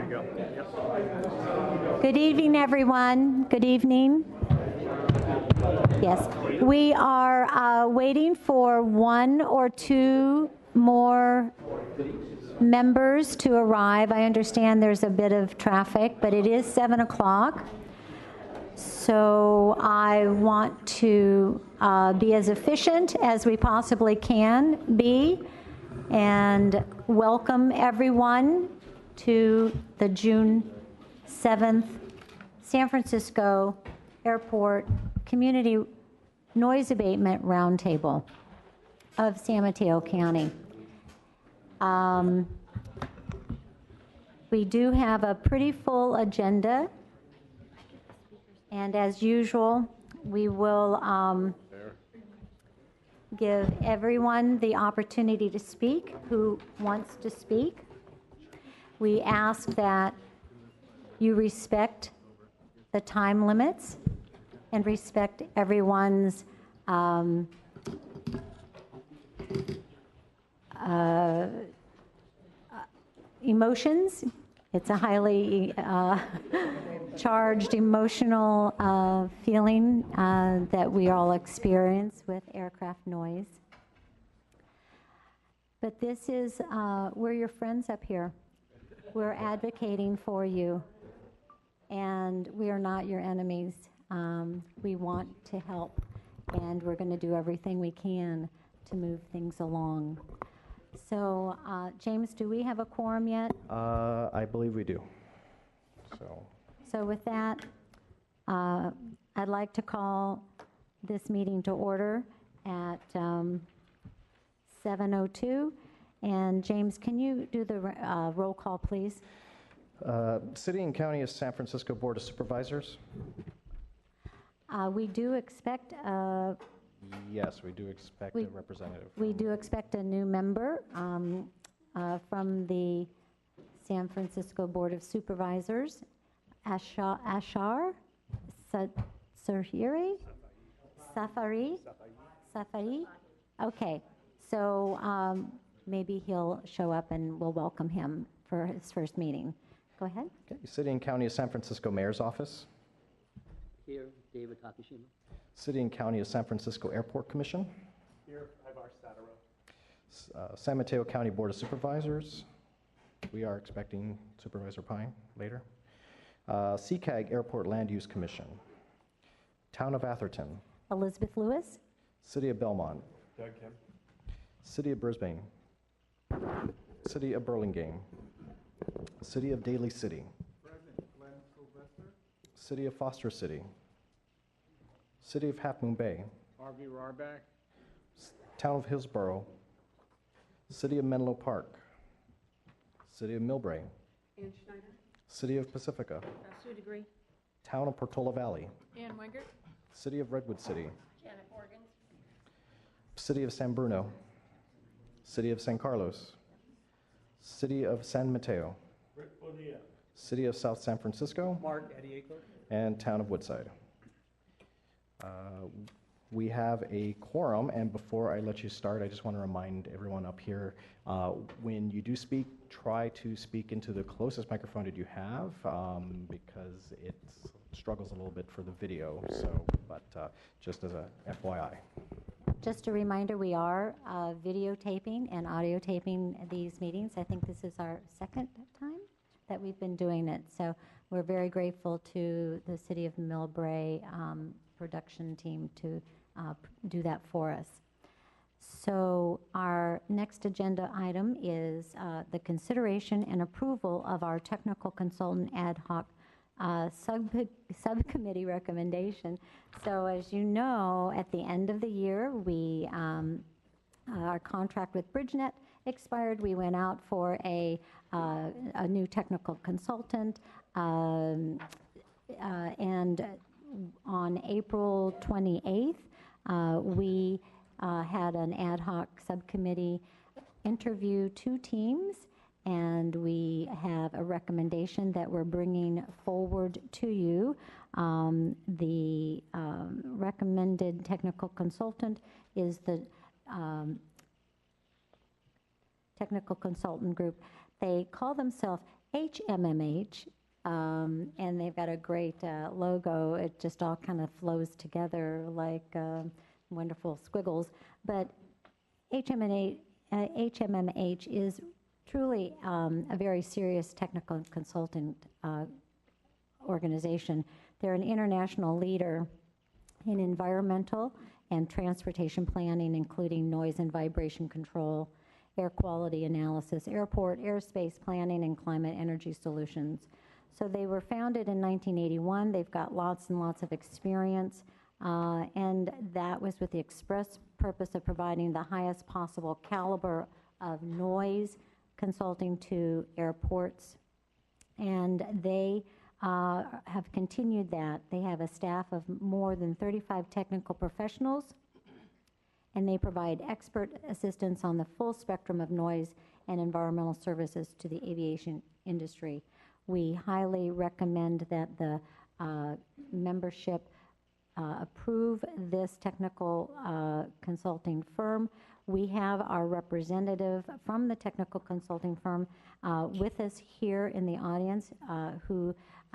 you go. Yep. Good evening, everyone. Good evening. Yes, we are waiting for one or two more members to arrive. I understand there's a bit of traffic, but it is 7 o'clock. So I want to be as efficient as we possibly can be and welcome everyone to the June 7th San Francisco Airport Community Noise Abatement Roundtable of San Mateo County. We do have a pretty full agenda, and as usual, we will give everyone the opportunity to speak who wants to speak. We ask that you respect the time limits and respect everyone's emotions. It's a highly charged emotional feeling that we all experience with aircraft noise. But this is, we're your friends up here. We're advocating for you, and we are not your enemies. We want to help, and we're going to do everything we can to move things along. So, James, do we have a quorum yet? I believe we do. So with that, I'd like to call this meeting to order at 7:02. And James, can you do the roll call, please? City and County of San Francisco Board of Supervisors. We do expect Yes, we do expect a representative. We do expect a new member from the San Francisco Board of Supervisors, Ashar Safari. Okay, so maybe he'll show up and we'll welcome him for his first meeting. Go ahead. Okay. City and County of San Francisco Mayor's Office. Here, David Takashima. City and County of San Francisco Airport Commission. Here, Ivar Sataro. San Mateo County Board of Supervisors. We are expecting Supervisor Pine later. CCAG Airport Land Use Commission. Town of Atherton. Elizabeth Lewis. City of Belmont. Doug Kim. City of Brisbane. City of Burlingame. City of Daly City. Present, Glenn Sylvester. City of Foster City. City of Half Moon Bay. Harvey Rarback. Town of Hillsborough. City of Menlo Park. City of Millbrae. Ann Schneider. City of Pacifica. Sue Degree. Town of Portola Valley. Ann Wingert. City of Redwood City. Janet Morgan. City of San Bruno. City of San Carlos. City of San Mateo. Rick Bonilla. City of South San Francisco. Mark Eddie Ackler. And Town of Woodside. We have a quorum, and before I let you start, I just want to remind everyone up here, when you do speak, try to speak into the closest microphone that you have, because it struggles a little bit for the video, but just as a FYI. Just a reminder, we are videotaping and audio taping these meetings. I think this is our second time that we've been doing it, so we're very grateful to the City of Millbrae production team to do that for us. So our next agenda item is the consideration and approval of our technical consultant ad hoc subcommittee recommendation. So as you know, at the end of the year, we our contract with BridgeNet expired. We went out for a new technical consultant, and on April 28th, we had an ad hoc subcommittee interview 2 teams, and we have a recommendation that we're bringing forward to you. The recommended technical consultant is the technical consultant group. They call themselves HMMH, and they've got a great logo. It just all kind of flows together like wonderful squiggles. But HMMH is truly a very serious technical consultant organization. They're an international leader in environmental and transportation planning, including noise and vibration control, air quality analysis, airport, airspace planning, and climate energy solutions. So they were founded in 1981. They've got lots and lots of experience, and that was with the express purpose of providing the highest possible caliber of noise consulting to airports. And they have continued that. They have a staff of more than 35 technical professionals, and they provide expert assistance on the full spectrum of noise and environmental services to the aviation industry. We highly recommend that the membership approve this technical consulting firm. We have our representative from the technical consulting firm with us here in the audience who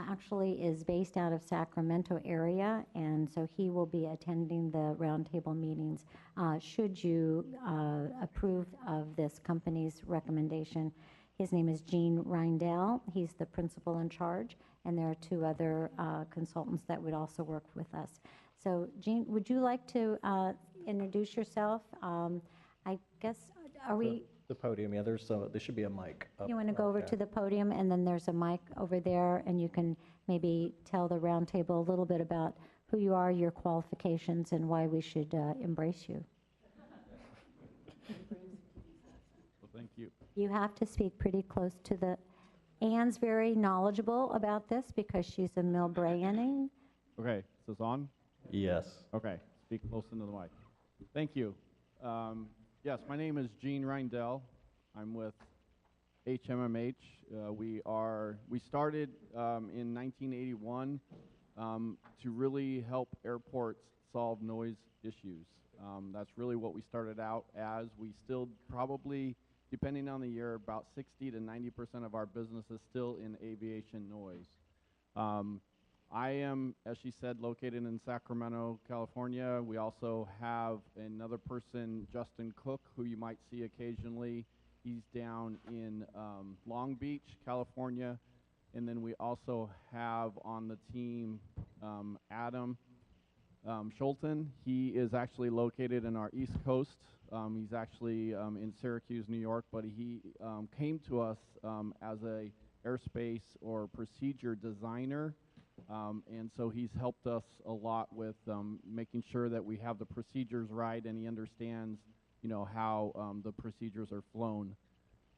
actually is based out of Sacramento area, and so he will be attending the roundtable meetings should you approve of this company's recommendation. His name is Gene Reindell. He's the principal in charge, and there are two other consultants that would also work with us. So Gene, would you like to introduce yourself? I guess, are we... The podium, yeah, there should be a mic up. You want to go over to the podium, and then there's a mic over there, and you can maybe tell the roundtable a little bit about who you are, your qualifications, and why we should embrace you. Well, thank you. You have to speak pretty close to the... Anne's very knowledgeable about this because she's a Millbraianing. Okay, is this on? Yes. Okay, speak close into the mic. Thank you. Yes, my name is Gene Reindell. I'm with HMMH. We started in 1981 to really help airports solve noise issues. That's really what we started out as. We still probably, depending on the year, about 60 to 90% of our business is still in aviation noise. I am, as she said, located in Sacramento, California. We also have another person, Justin Cook, who you might see occasionally. He's down in Long Beach, California. And then we also have on the team Adam Schulten. He is actually located in our East Coast. He's actually in Syracuse, New York, but he came to us as a airspace or procedure designer. And so he's helped us a lot with making sure that we have the procedures right, and he understands, how the procedures are flown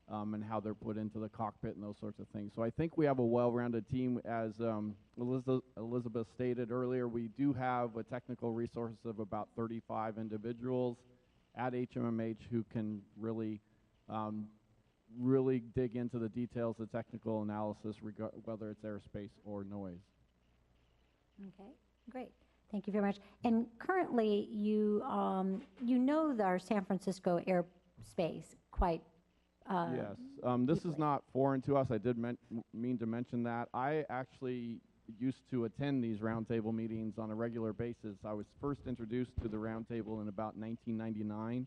and how they're put into the cockpit and those sorts of things. So I think we have a well-rounded team. As Elizabeth stated earlier, we do have a technical resource of about 35 individuals at HMMH who can really dig into the details of technical analysis, whether it's airspace or noise. Okay, great. Thank you very much. And currently, you know our San Francisco airspace quite. Yes, this is not foreign to us. I did mean to mention that. I actually used to attend these roundtable meetings on a regular basis. I was first introduced to the roundtable in about 1999.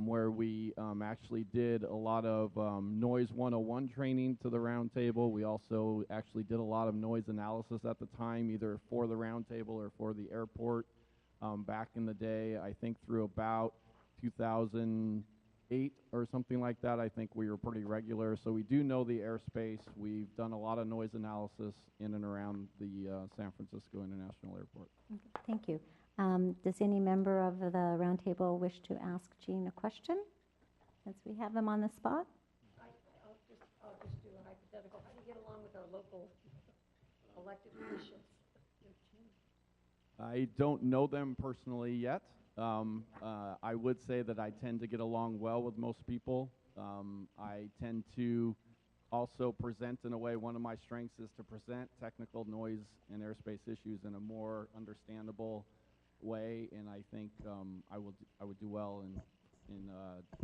Where we actually did a lot of Noise 101 training to the roundtable. We also actually did a lot of noise analysis at the time, either for the roundtable or for the airport. Back in the day, I think through about 2008 or something like that, I think we were pretty regular. So we do know the airspace. We've done a lot of noise analysis in and around the San Francisco International Airport. Okay, thank you. Does any member of the roundtable wish to ask Gene a question, since we have him on the spot? I'll just do a hypothetical. How do you get along with our local elected officials? I don't know them personally yet. I would say that I tend to get along well with most people. I tend to also present in a way, one of my strengths is to present technical noise and airspace issues in a more understandable way, and I think I would do well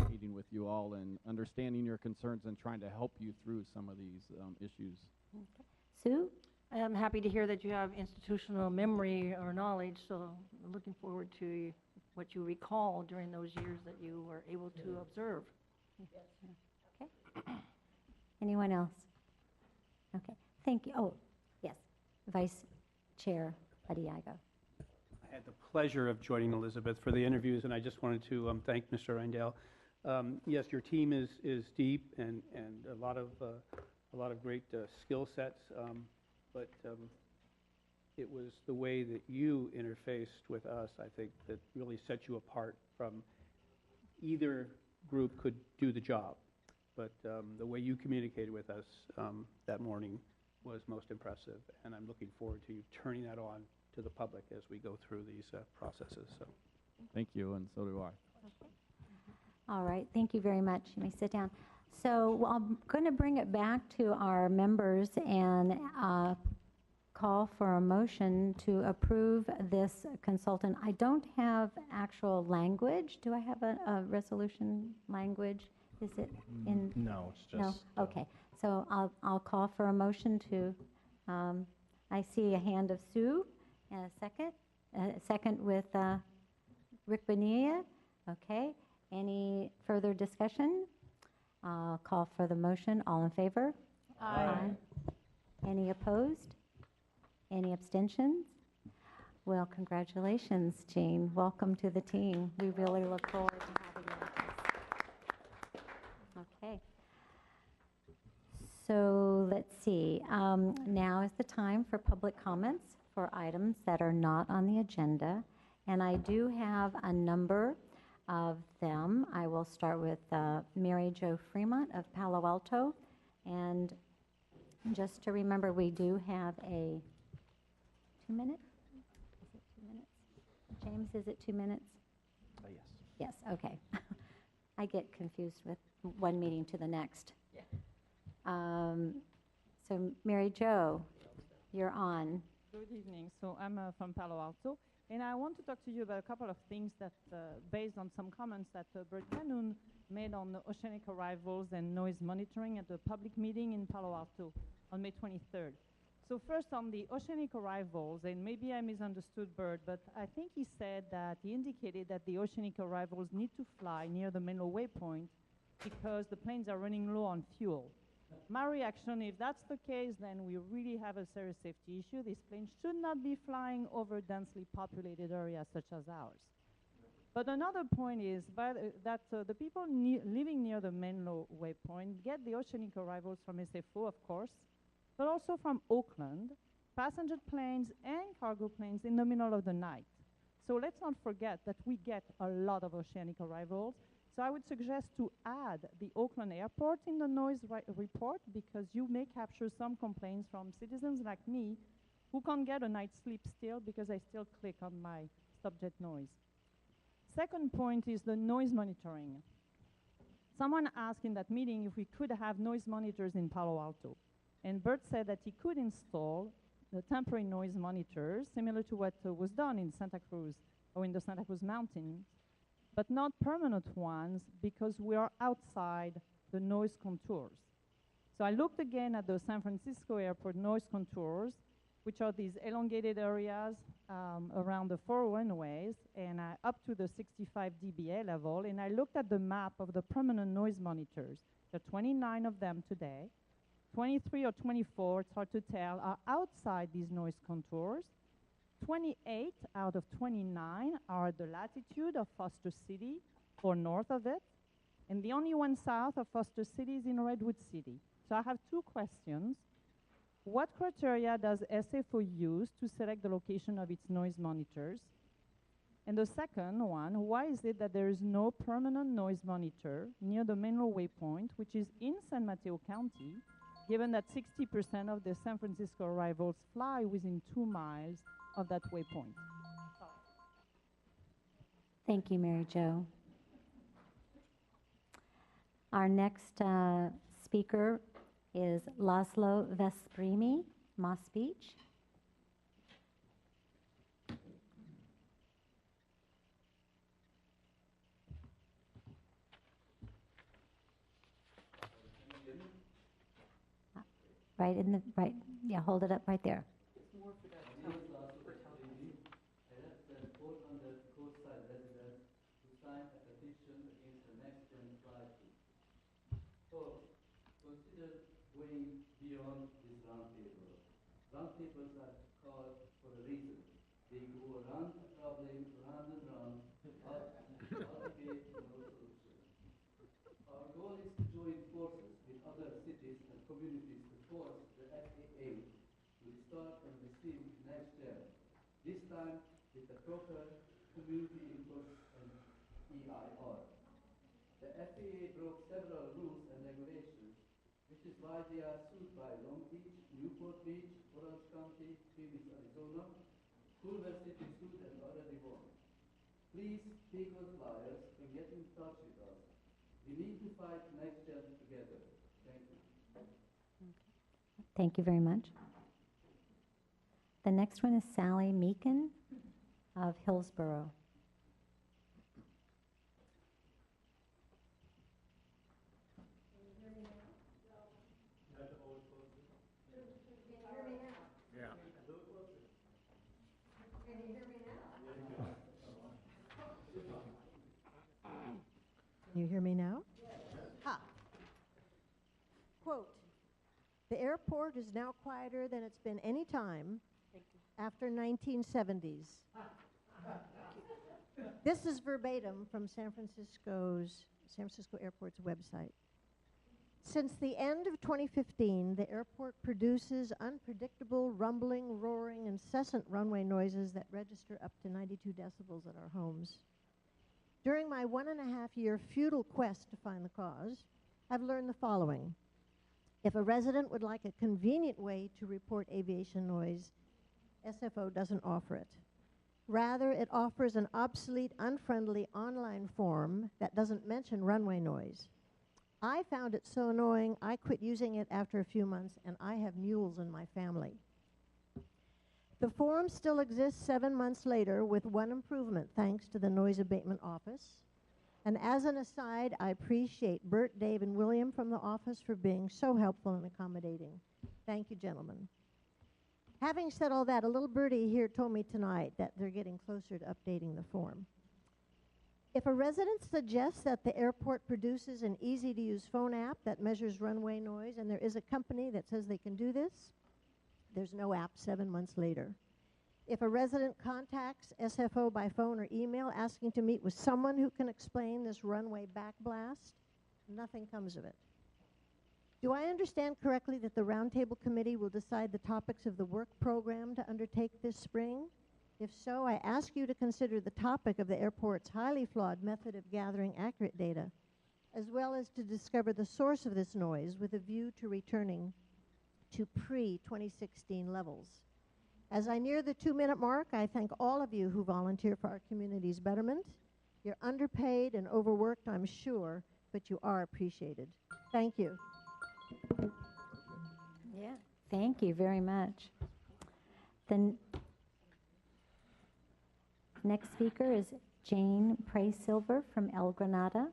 meeting with you all and understanding your concerns and trying to help you through some of these issues. Okay. Sue? I'm happy to hear that you have institutional memory or knowledge, so I'm looking forward to what you recall during those years that you were able to observe. Okay. Anyone else? Okay. Thank you. Oh, yes. Vice Chair Adiago. I had the pleasure of joining Elizabeth for the interviews, and I just wanted to thank Mr. Reindel. Yes, your team is deep and a lot of great skill sets, but it was the way that you interfaced with us, I think, that really set you apart from either group could do the job. But the way you communicated with us that morning was most impressive, and I'm looking forward to you turning that on to the public as we go through these processes. So, Thank you, and so do I. All right. Thank you very much. You may sit down. So I'm going to bring it back to our members and call for a motion to approve this consultant. I don't have actual language. Do I have a resolution language? Is it in? No, it's No? just... Okay. So I'll call for a motion to, I see a hand of Sue and a second with Rick Bonilla. Okay. Any further discussion? I'll call for the motion. All in favor? Aye. Any opposed? Any abstentions? Well, congratulations, Jean. Welcome to the team. We really look forward to having you with us. Okay. So let's see. Now is the time for public comments for items that are not on the agenda. And I do have a number of them. I will start with Mary Jo Fremont of Palo Alto. And just to remember, we do have a 2 minute? Is it 2 minutes? James, is it 2 minutes? yes. Yes, okay. I get confused with one meeting to the next. Yeah. So Mary Jo, you're on. Good evening. So I'm from Palo Alto, and I want to talk to you about a couple of things that, based on some comments that Bert Canoon made on the oceanic arrivals and noise monitoring at the public meeting in Palo Alto on May 23rd. So first on the oceanic arrivals, and maybe I misunderstood Bert, but I think he said that he indicated that the oceanic arrivals need to fly near the Menlo waypoint because the planes are running low on fuel. My reaction, if that's the case, then we really have a serious safety issue. These planes should not be flying over densely populated areas such as ours. But another point is that the people living near the Menlo waypoint get the oceanic arrivals from SFO, of course, but also from Oakland, passenger planes and cargo planes in the middle of the night. So let's not forget that we get a lot of oceanic arrivals. So I would suggest to add the Oakland airport in the noise report, because you may capture some complaints from citizens like me who can't get a night's sleep still because I still click on my subject noise. Second point is the noise monitoring. Someone asked in that meeting if we could have noise monitors in Palo Alto. And Bert said that he could install the temporary noise monitors, similar to what was done in Santa Cruz or in the Santa Cruz Mountains, but not permanent ones because we are outside the noise contours. So I looked again at the San Francisco airport noise contours, which are these elongated areas around the 4 runways and up to the 65 dBA level, and I looked at the map of the permanent noise monitors. There are 29 of them today. 23 or 24, it's hard to tell, are outside these noise contours. 28 out of 29 are at the latitude of Foster City or north of it, and the only one south of Foster City is in Redwood City. So I have two questions. What criteria does SFO use to select the location of its noise monitors? And the second one, why is it that there is no permanent noise monitor near the Menlo waypoint, which is in San Mateo County, given that 60% of the San Francisco arrivals fly within 2 miles of that waypoint? Thank you, Mary Jo. Our next speaker is Laszlo Vesprimi, Moss Beach. right in the, right, yeah, hold it up right there. Consider going beyond this roundtable. Roundtables are called for a reason. They go around a problem, round and round, all debate, no solution. Our goal is to join forces with other cities and communities to force the FAA to restart and receive next gen. This time with the proper community input and EIR. The FAA broke several rules and regulations, which is why they are sued by Long Beach, Newport Beach, Orange County, Phoenix, Arizona, Culver City sued and already won. Please take those flyers and get in touch with us. We need to fight next gen together. Thank you. Thank you very much. The next one is Sally Meakin of Hillsborough. Can you hear me now? Ha. Quote, "The airport is now quieter than it's been any time after 1970s. This is verbatim from San Francisco Airport's website. Since the end of 2015, the airport produces unpredictable, rumbling, roaring, incessant runway noises that register up to 92 decibels at our homes. During my 1.5-year futile quest to find the cause, I've learned the following. If a resident would like a convenient way to report aviation noise, SFO doesn't offer it. Rather, it offers an obsolete, unfriendly online form that doesn't mention runway noise. I found it so annoying, I quit using it after a few months, and I have mules in my family. The form still exists 7 months later with one improvement thanks to the Noise Abatement Office. And as an aside, I appreciate Bert, Dave, and William from the office for being so helpful and accommodating. Thank you, gentlemen. Having said all that, a little birdie here told me tonight that they're getting closer to updating the form. If a resident suggests that the airport produces an easy-to-use phone app that measures runway noise, and there is a company that says they can do this, there's no app 7 months later. If a resident contacts SFO by phone or email asking to meet with someone who can explain this runway backblast, nothing comes of it. Do I understand correctly that the Roundtable Committee will decide the topics of the work program to undertake this spring? If so, I ask you to consider the topic of the airport's highly flawed method of gathering accurate data, as well as to discover the source of this noise with a view to returning to pre-2016 levels. As I near the 2-minute mark, I thank all of you who volunteer for our community's betterment. You're underpaid and overworked, I'm sure, but you are appreciated. Thank you. Yeah, thank you very much. The next speaker is Jane Price-Silver from El Granada.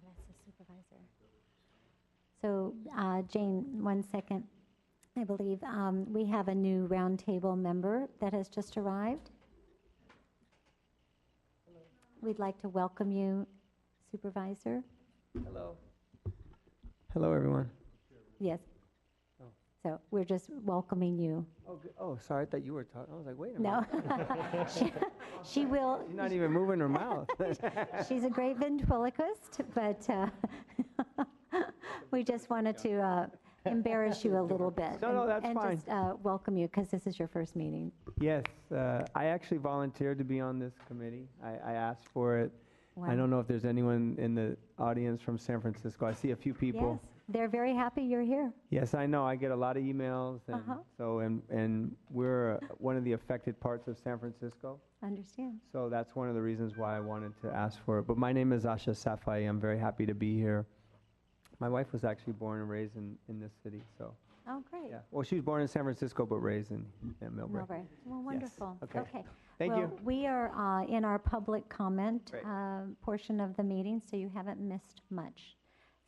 That's the supervisor. So, Jane, 1 second. I believe we have a new roundtable member that has just arrived. We'd like to welcome you, Supervisor. Hello. Hello, everyone. Yes. Oh. So we're just welcoming you. Oh, good. Oh, sorry. I thought you were talking. I was like, wait a minute. No. she will. She's not even moving her mouth. She's a great ventriloquist, but we just wanted to embarrass you a little bit. No, that's and fine. And just welcome you because this is your first meeting. Yes. I actually volunteered to be on this committee. I asked for it. Wow. I don't know if there's anyone in the audience from San Francisco. I see a few people. Yes, they're very happy you're here. Yes, I know. I get a lot of emails, and and we're one of the affected parts of San Francisco. Understand. So that's one of the reasons why I wanted to ask for it. But my name is Asha Safai. I'm very happy to be here. My wife was actually born and raised in this city, so. Oh, great. Yeah. Well, she was born in San Francisco, but raised in Millbrae. Millbrae. Well, wonderful. Yes. Okay. Thank you. Well, we are in our public comment portion of the meeting, so you haven't missed much.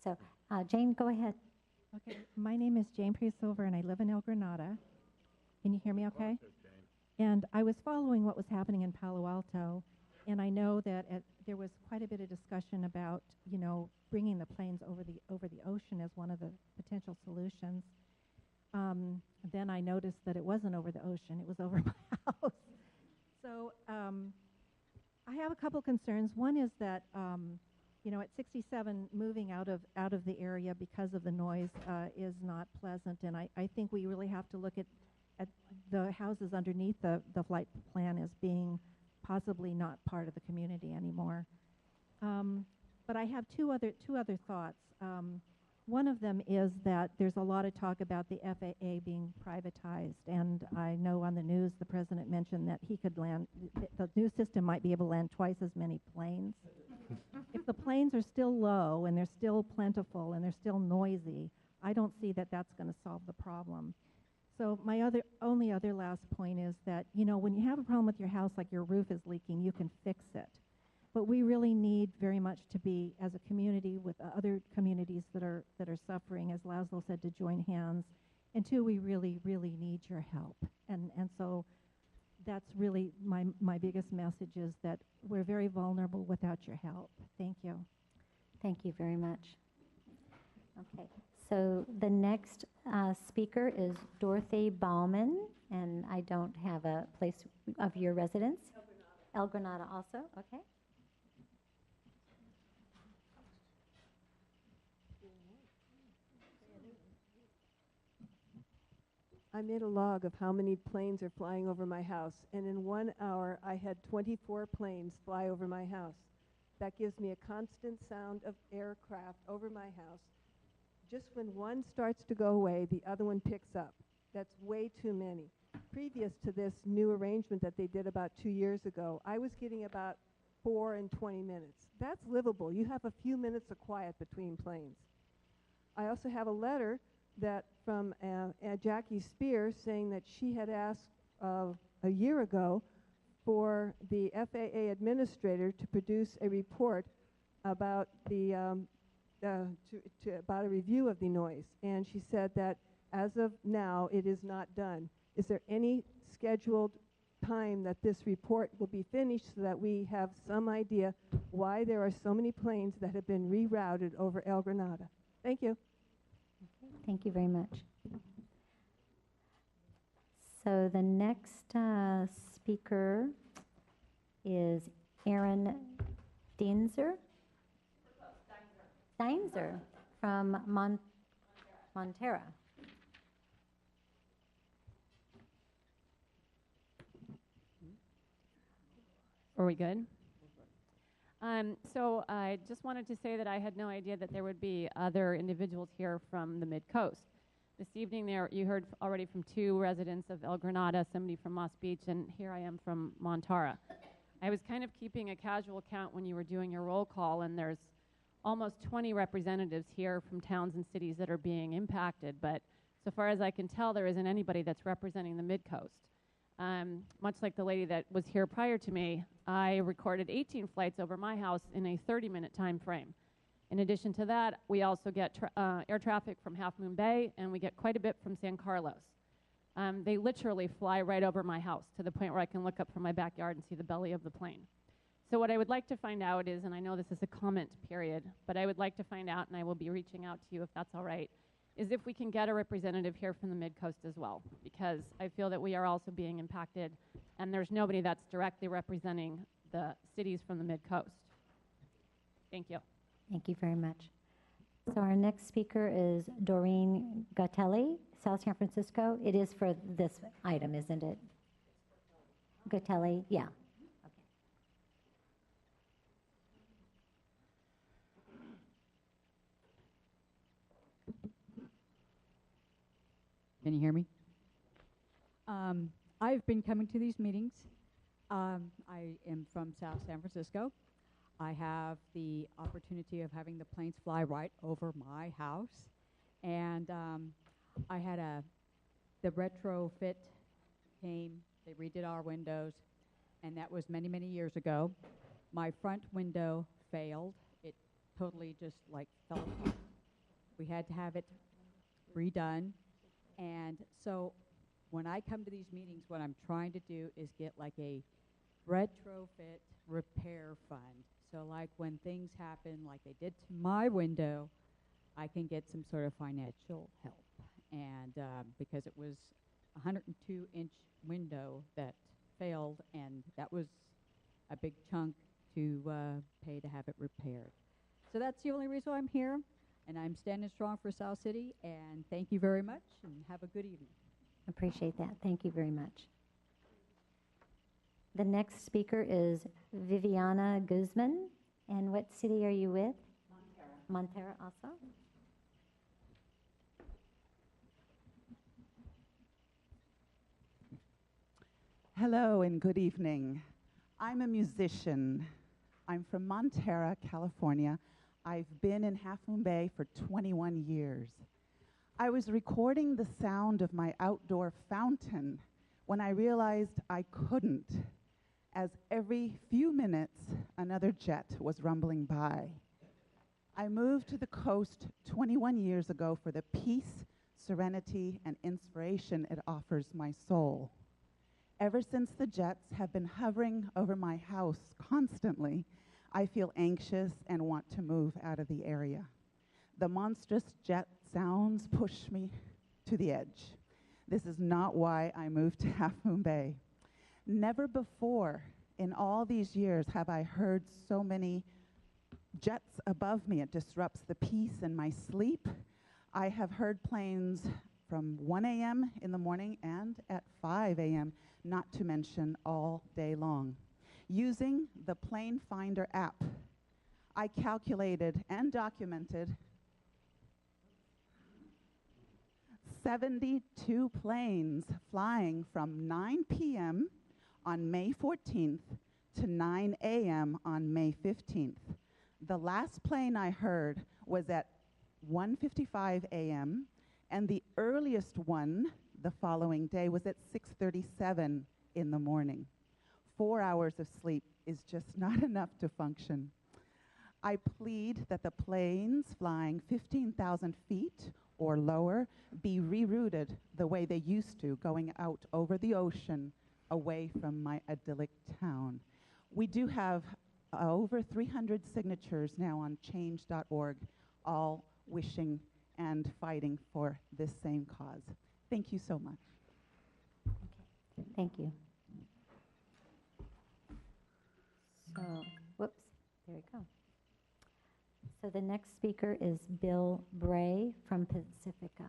So Jane, go ahead. Okay, my name is Jane Priest-Silver, and I live in El Granada. Can you hear me okay? And I was following what was happening in Palo Alto, and I know that there was quite a bit of discussion about, bringing the planes over the ocean as one of the potential solutions. Then I noticed that it wasn't over the ocean; it was over my house. So I have a couple concerns. One is that at 67, moving out of the area because of the noise is not pleasant, and I think we really have to look at the houses underneath the flight plan as being possibly not part of the community anymore. But I have two other thoughts. One of them is that there's a lot of talk about the FAA being privatized, and I know on the news the president mentioned that he could land, the new system might be able to land twice as many planes. If the planes are still low and they're still plentiful and they're still noisy, I don't see that that's going to solve the problem. So my only other last point is that, when you have a problem with your house, like your roof is leaking, you can fix it. But we really need very much to be, as a community with other communities that are suffering, as Laszlo said, to join hands. And two, we really, really need your help. And so that's really my biggest message, is that we're very vulnerable without your help. Thank you. Thank you very much. Okay, so the next speaker is Dorothy Bauman, and I don't have a place of your residence. El Granada also, okay. I made a log of how many planes are flying over my house, and in 1 hour I had 24 planes fly over my house. That gives me a constant sound of aircraft over my house. Just when one starts to go away, the other one picks up. That's way too many. Previous to this new arrangement that they did about 2 years ago, I was getting about 4 in 20 minutes. That's livable. You have a few minutes of quiet between planes. I also have a letter that from Jackie Spears saying that she had asked a year ago for the FAA administrator to produce a report about about a review of the noise, and she said that as of now it is not done. Is there any scheduled time that this report will be finished so that we have some idea why there are so many planes that have been rerouted over El Granada? Thank you. Thank you very much. So the next speaker is Aaron Steinzer from Montera. Are we good? So I just wanted to say that I had no idea that there would be other individuals here from the Mid-Coast. This evening you heard already from 2 residents of El Granada, somebody from Moss Beach, and here I am from Montara. I was kind of keeping a casual count when you were doing your roll call, and there's almost 20 representatives here from towns and cities that are being impacted, but so far as I can tell, there isn't anybody that's representing the Mid-Coast. Much like the lady that was here prior to me, I recorded 18 flights over my house in a 30-minute time frame. In addition to that, we also get air traffic from Half Moon Bay, and we get quite a bit from San Carlos. They literally fly right over my house to the point where I can look up from my backyard and see the belly of the plane. So what I would like to find out is, and I know this is a comment period, but I would like to find out, and I will be reaching out to you if that's all right, is if we can get a representative here from the Mid-Coast as well, because I feel that we are also being impacted, and there's nobody that's directly representing the cities from the Mid-Coast. Thank you. Thank you very much. So our next speaker is Doreen Gatelli, South San Francisco. It is for this item, isn't it? Gatelli, yeah. Can you hear me? I've been coming to these meetings. I am from South San Francisco. I have the opportunity of having the planes fly right over my house. And I had the retrofit came, they redid our windows, and that was many, many years ago. My front window failed. It totally just like fell apart. We had to have it redone. And so when I come to these meetings, what I'm trying to do is get like a retrofit repair fund. So like when things happen like they did to my window, I can get some sort of financial help. And because it was a 102-inch window that failed, and that was a big chunk to pay to have it repaired. So that's the only reason I'm here, and I'm standing strong for South City, and thank you very much, and have a good evening. Appreciate that. Thank you very much. The next speaker is Viviana Guzman. And what city are you with? Montera also. Hello and good evening. I'm a musician. I'm from Montera, California. I've been in Half Moon Bay for 21 years. I was recording the sound of my outdoor fountain when I realized I couldn't, as every few minutes another jet was rumbling by. I moved to the coast 21 years ago for the peace, serenity, and inspiration it offers my soul. Ever since the jets have been hovering over my house constantly, I feel anxious and want to move out of the area. The monstrous jet sounds push me to the edge. This is not why I moved to Half Moon Bay. Never before in all these years have I heard so many jets above me. It disrupts the peace in my sleep. I have heard planes from 1 a.m. in the morning and at 5 a.m., not to mention all day long. Using the Plane Finder app, I calculated and documented 72 planes flying from 9 p.m. on May 14th to 9 a.m. on May 15th. The last plane I heard was at 1:55 a.m., and the earliest one the following day was at 6:37 in the morning. 4 hours of sleep is just not enough to function. I plead that the planes flying 15,000 feet or lower be rerouted the way they used to, going out over the ocean away from my idyllic town. We do have over 300 signatures now on change.org, all wishing and fighting for this same cause. Thank you so much. Okay. Thank you. So, whoops, there we go. So the next speaker is Bill Bray from Pacifica.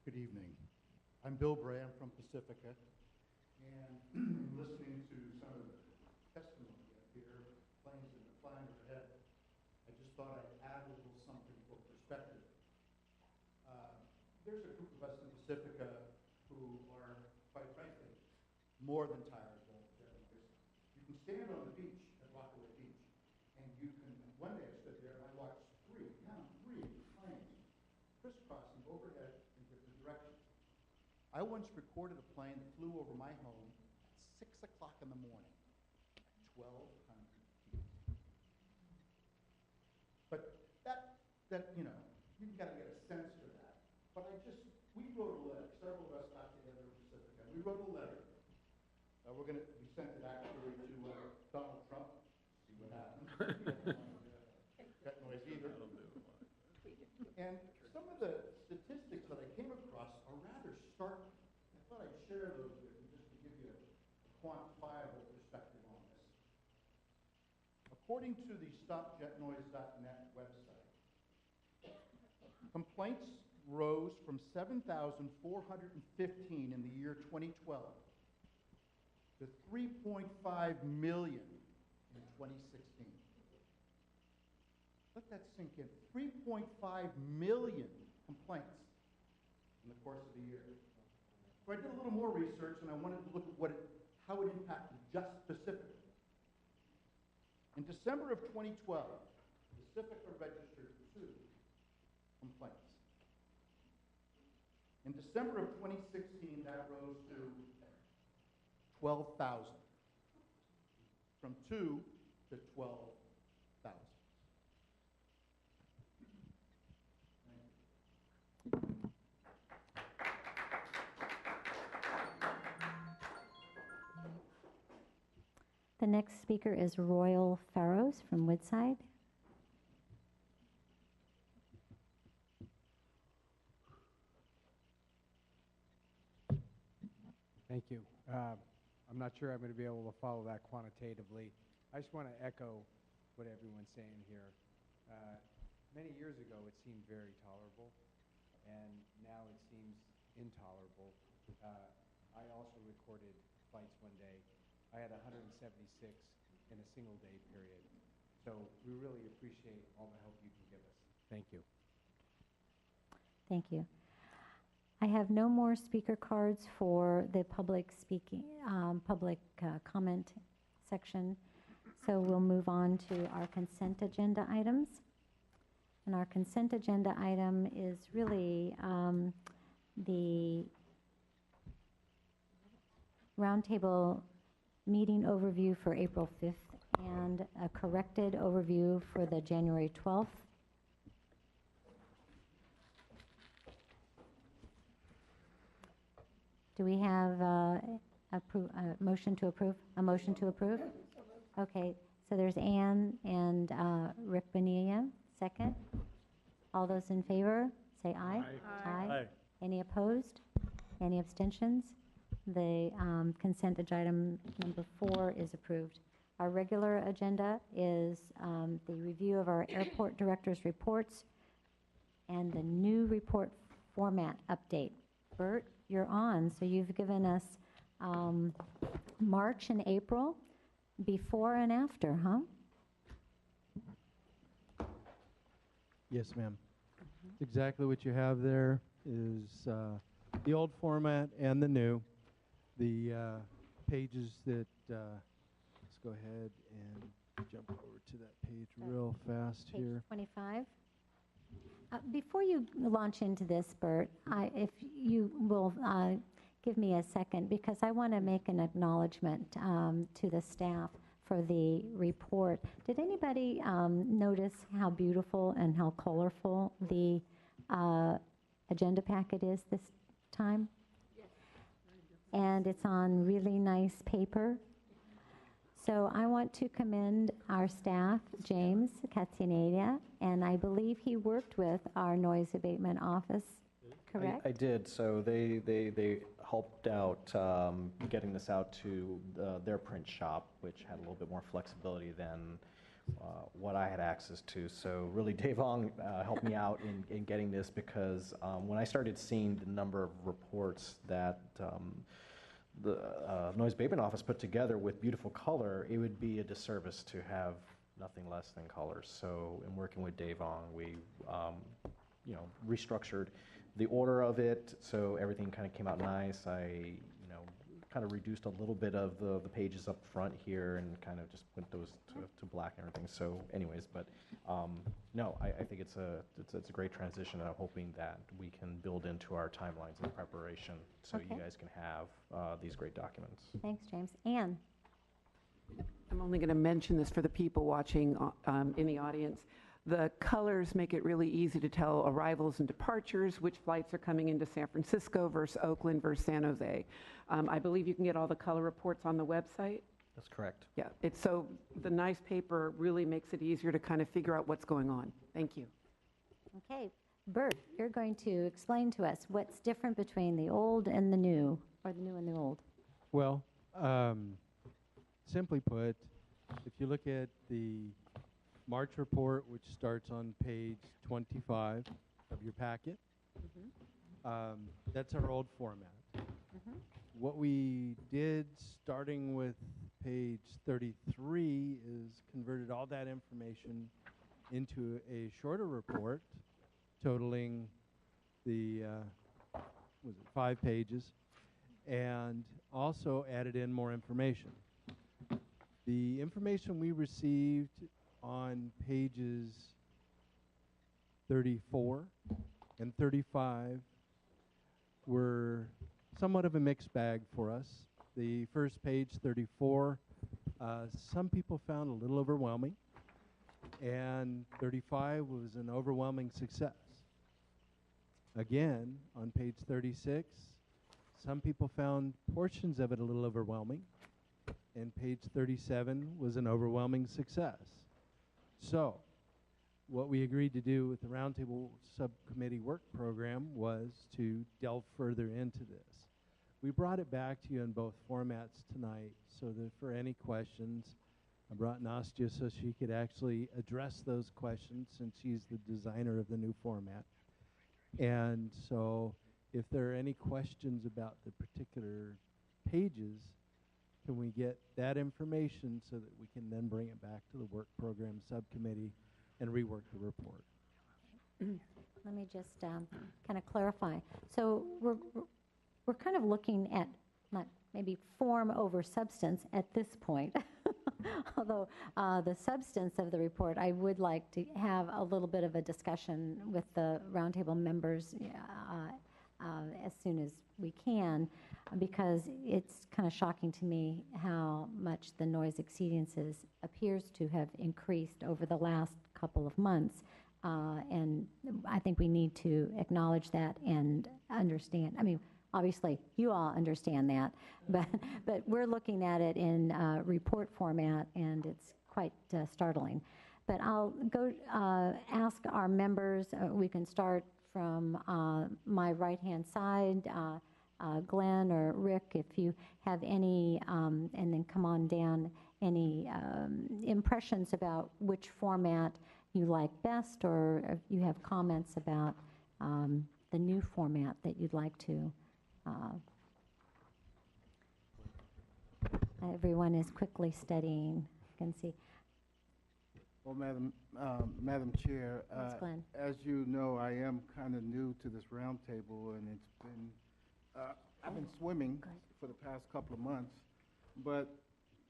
Good evening. I'm Bill Bray. I'm from Pacifica. And listening to some of the testimony up here, planes that are flying overhead, I just thought I'd add a little something for perspective. There's a group of us in Pacifica who are, quite frankly, more than tired of all the jet noise. You can stand on the beach at Rockaway Beach, and you can, one day I stood there and I watched three planes crisscrossing overhead in different directions. I once recorded a plane that flew over my home at 6 o'clock in the morning at 1,200 feet. But that you know, you've got to get a sense for that. But we wrote a letter. Several of us got together in Pacifica. We wrote a letter. We sent it actually to Donald Trump. See what happens. Jet noise either. And some of the statistics that I came across are rather startling. I thought I'd share those with you just to give you a quantifiable perspective on this. According to the StopJetNoise.net website, complaints rose from 7,415 in the year 2012 to 3.5 million in 2016. Let that sink in. 3.5 million complaints in the course of the year. So I did a little more research, and I wanted to look at how it impacted just Pacifica. In December of 2012, Pacifica registered 2 complaints. In December of 2016, that rose to 12,000. From 2 to 12,000. The next speaker is Royal Farrows from Woodside. Thank you. I'm not sure I'm going to be able to follow that quantitatively. I just want to echo what everyone's saying here. Many years ago, it seemed very tolerable, and now it seems intolerable. I also recorded flights one day. I had 176 in a single day period. So we really appreciate all the help you can give us. Thank you. Thank you. I have no more speaker cards for the public speaking, comment section. So we'll move on to our consent agenda items. And our consent agenda item is really the Roundtable meeting overview for April 5th and a corrected overview for the January 12th. Do we have a motion to approve? A motion to approve? Okay, so there's Ann and Rick Bonilla, second. All those in favor, say aye. Aye. Aye. Any opposed? Any abstentions? The consent agenda number 4 is approved. Our regular agenda is the review of our airport director's reports and the new report format update. Bert, you're on. So you've given us March and April, before and after, huh? Yes, ma'am. Exactly what you have there is the old format and the new. The pages that, let's go ahead and jump over to that page real fast Page here. 25. Before you launch into this, Bert, if you will give me a second, because I want to make an acknowledgement to the staff for the report. Did anybody notice how beautiful and how colorful the agenda packet is this time? Yes. And it's on really nice paper. So I want to commend our staff, James Castaneda, and I believe he worked with our noise abatement office, correct? I did. So they helped out getting this out to their print shop, which had a little bit more flexibility than what I had access to. So really, Dave Ong helped me out in getting this, because when I started seeing the number of reports that the Noise Abatement Office put together with beautiful color, it would be a disservice to have nothing less than color. So in working with Dave Ong, we restructured the order of it, so everything kind of came out nice. I kind of reduced a little bit of the pages up front here and kind of just went those to black and everything. So anyways, but no, I think it's a great transition, and I'm hoping that we can build into our timelines and preparation so Okay. you guys can have these great documents. Thanks, James. Ann? I'm only going to mention this for the people watching in the audience. The colors make it really easy to tell arrivals and departures, which flights are coming into San Francisco versus Oakland versus San Jose. I believe you can get all the color reports on the website. That's correct. Yeah, so the nice paper really makes it easier to kind of figure out what's going on. Thank you. Okay, Bert, you're going to explain to us what's different between the old and the new, or the new and the old. Well, simply put, if you look at the March report, which starts on page 25 of your packet, that's our old format. What we did, starting with page 33, is converted all that information into a shorter report, totaling the 5 pages, and also added in more information. The information we received on pages 34 and 35 were somewhat of a mixed bag for us. The first page, 34, some people found a little overwhelming, and 35 was an overwhelming success. Again, on page 36, some people found portions of it a little overwhelming, and page 37 was an overwhelming success. So, what we agreed to do with the Roundtable Subcommittee Work Program was to delve further into this. We brought it back to you in both formats tonight, so that for any questions, I brought Nastya so she could actually address those questions since she's the designer of the new format. And so if there are any questions about the particular pages, can we get that information so that we can then bring it back to the work program subcommittee and rework the report? Let me just kind of clarify. So we're kind of looking at not maybe form over substance at this point. Although the substance of the report, I would like to have a little bit of a discussion with the roundtable members as soon as we can, because it's kind of shocking to me how much the noise exceedances appears to have increased over the last couple of months. And I think we need to acknowledge that and understand. I mean, obviously, you all understand that, but we're looking at it in report format, and it's quite startling. But I'll go ask our members. We can start from my right-hand side, Glenn or Rick, if you have any, and then come on down, any impressions about which format you like best, or if you have comments about the new format that you'd like to. Everyone is quickly studying. You can see. Well, Madam Chair, Yes, Glenn. as you know, I am kind of new to this roundtable, and it's been, I've been swimming for the past couple of months, but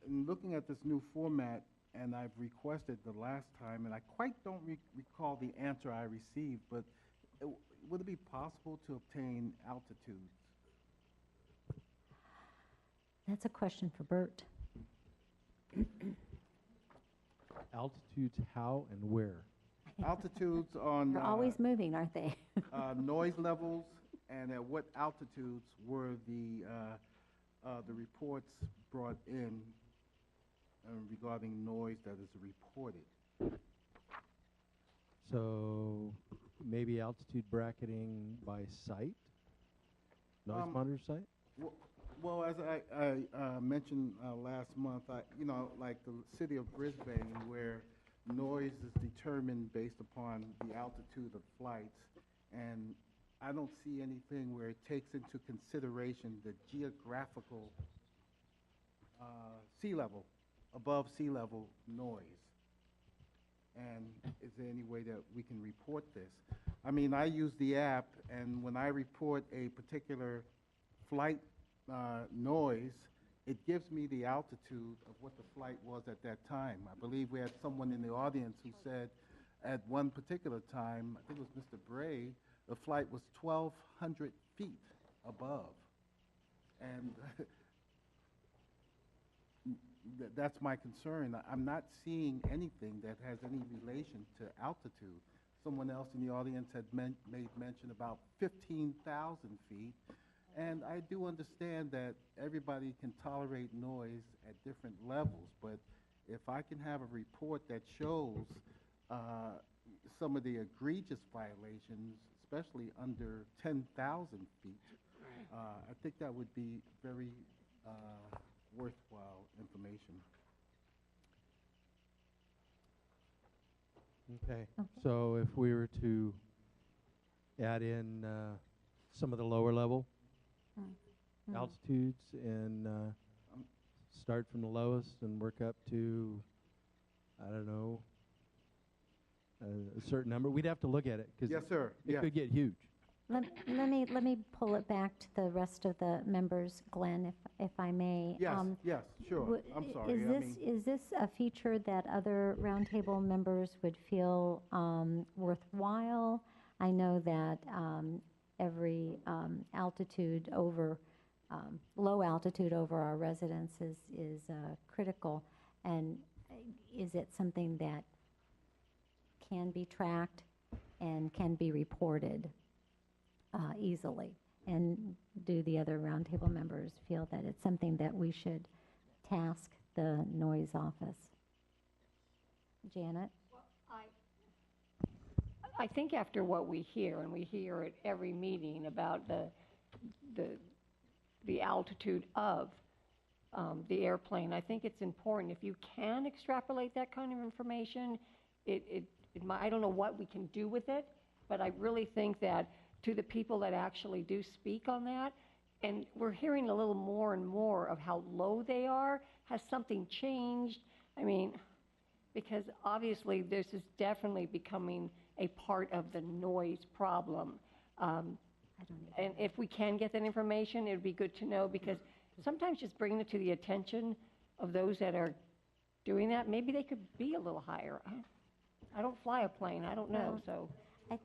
in looking at this new format, and I've requested the last time, and I quite don't recall the answer I received, but would it be possible to obtain altitudes? That's a question for Bert. Altitudes, how and where? Altitudes on... They're always moving, aren't they? Noise levels, and at what altitudes were the reports brought in regarding noise that is reported. So maybe altitude bracketing by site? Noise monitor site? Well, as I mentioned last month, like the city of Brisbane, where noise is determined based upon the altitude of flights, and I don't see anything where it takes into consideration the geographical sea level, above sea level noise. And is there any way that we can report this? I mean, I use the app, and when I report a particular flight noise, it gives me the altitude of what the flight was at that time. I believe we had someone in the audience who said at one particular time, I think it was Mr. Bray, the flight was 1,200 feet above. And that's my concern. I'm not seeing anything that has any relation to altitude. Someone else in the audience had made mention about 15,000 feet. And I do understand that everybody can tolerate noise at different levels, but if I can have a report that shows some of the egregious violations, especially under 10,000 feet, I think that would be very worthwhile information. Okay. So if we were to add in some of the lower level altitudes and start from the lowest and work up to, I don't know, a certain number. We'd have to look at it because yes, sir. It could get huge. Let me pull it back to the rest of the members, Glenn, if I may. Yes, yes, sure. I'm sorry. Is this a feature that other roundtable members would feel worthwhile? I know that every altitude over low altitude over our residences is critical. And is it something that can be tracked and can be reported easily? And do the other roundtable members feel that it's something that we should task the noise office? Janet? I think after what we hear, and we hear at every meeting about the altitude of the airplane, I think it's important if you can extrapolate that kind of information. I don't know what we can do with it, but I really think that to the people that actually do speak on that, and we're hearing a little more and more of how low they are. Has something changed? I mean, because obviously this is definitely becoming a part of the noise problem. And if we can get that information, it would be good to know, because sometimes just bringing it to the attention of those that are doing that, maybe they could be a little higher. I don't fly a plane. I don't know. So, I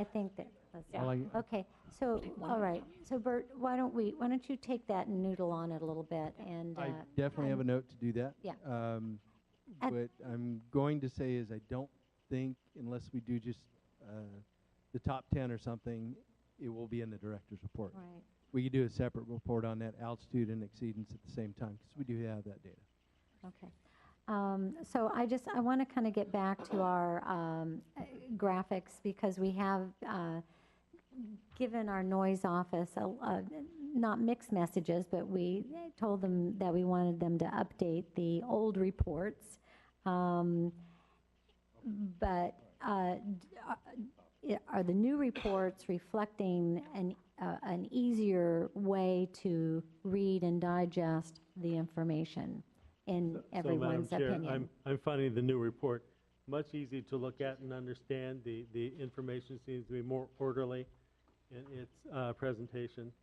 think that. Yeah. Okay. So, all right. So, Bert, why don't you take that and noodle on it a little bit? And I definitely have a note to do that. Yeah. What I'm going to say is I don't think, unless we do just the top 10 or something, it will be in the director's report. Right. We could do a separate report on that altitude and exceedance at the same time, because we do have that data. Okay. So I want to kind of get back to our graphics, because we have given our noise office not mixed messages, but we told them that we wanted them to update the old reports. But are the new reports reflecting an easier way to read and digest the information in everyone's opinion? Madam Chair, I'm finding the new report much easier to look at and understand. The information seems to be more orderly in its presentation,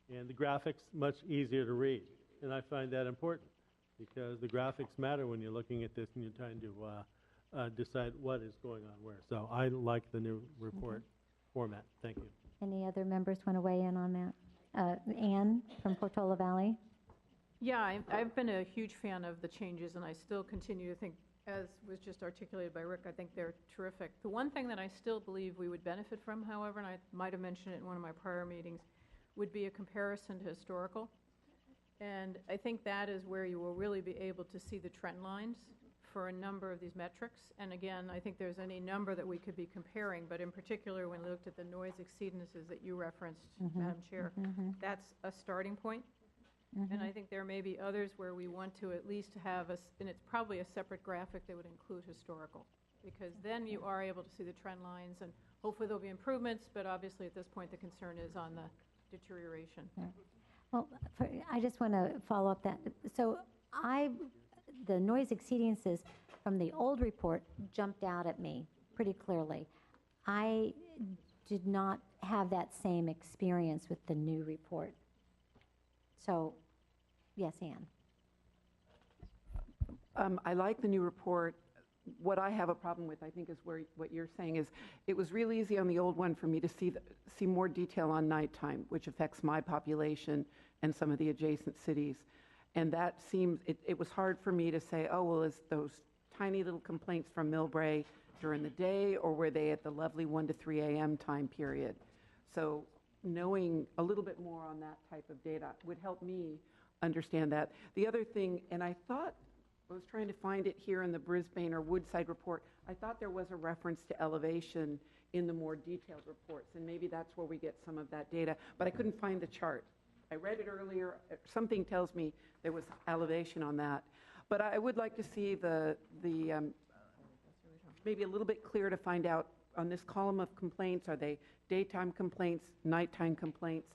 and the graphics much easier to read. And I find that important, because the graphics matter when you're looking at this and you're trying to decide what is going on where. So I like the new report format. Thank you. Any other members want to weigh in on that? Anne from Portola Valley? Yeah, I've been a huge fan of the changes, and I still continue to think, as was just articulated by Rick, I think they're terrific. The one thing that I still believe we would benefit from, however, and I might have mentioned it in one of my prior meetings, would be a comparison to historical. And I think that is where you will really be able to see the trend lines for a number of these metrics. And again, I think there's any number that we could be comparing, but in particular, when we looked at the noise exceedances that you referenced, Madam Chair, that's a starting point. And I think there may be others where we want to at least have and it's probably a separate graphic that would include historical, because then you are able to see the trend lines, and hopefully there'll be improvements, but obviously at this point the concern is on the deterioration. Yeah. Well, I just want to follow up that. So the noise exceedances from the old report jumped out at me pretty clearly. I did not have that same experience with the new report. So, yes, Anne. I like the new report. What I have a problem with, I think, is what you're saying is it was really easy on the old one for me to see more detail on nighttime, which affects my population and some of the adjacent cities. And that seems, it was hard for me to say, oh, well, is those tiny little complaints from Millbrae during the day, or were they at the lovely 1 to 3 a.m. time period? So knowing a little bit more on that type of data would help me understand that. The other thing, and I thought, I was trying to find it here in the Brisbane or Woodside report, I thought there was a reference to elevation in the more detailed reports, and maybe that's where we get some of that data, but I couldn't find the chart. I read it earlier. Something tells me there was elevation on that. But I would like to see maybe a little bit clearer to find out on this column of complaints, are they daytime complaints, nighttime complaints?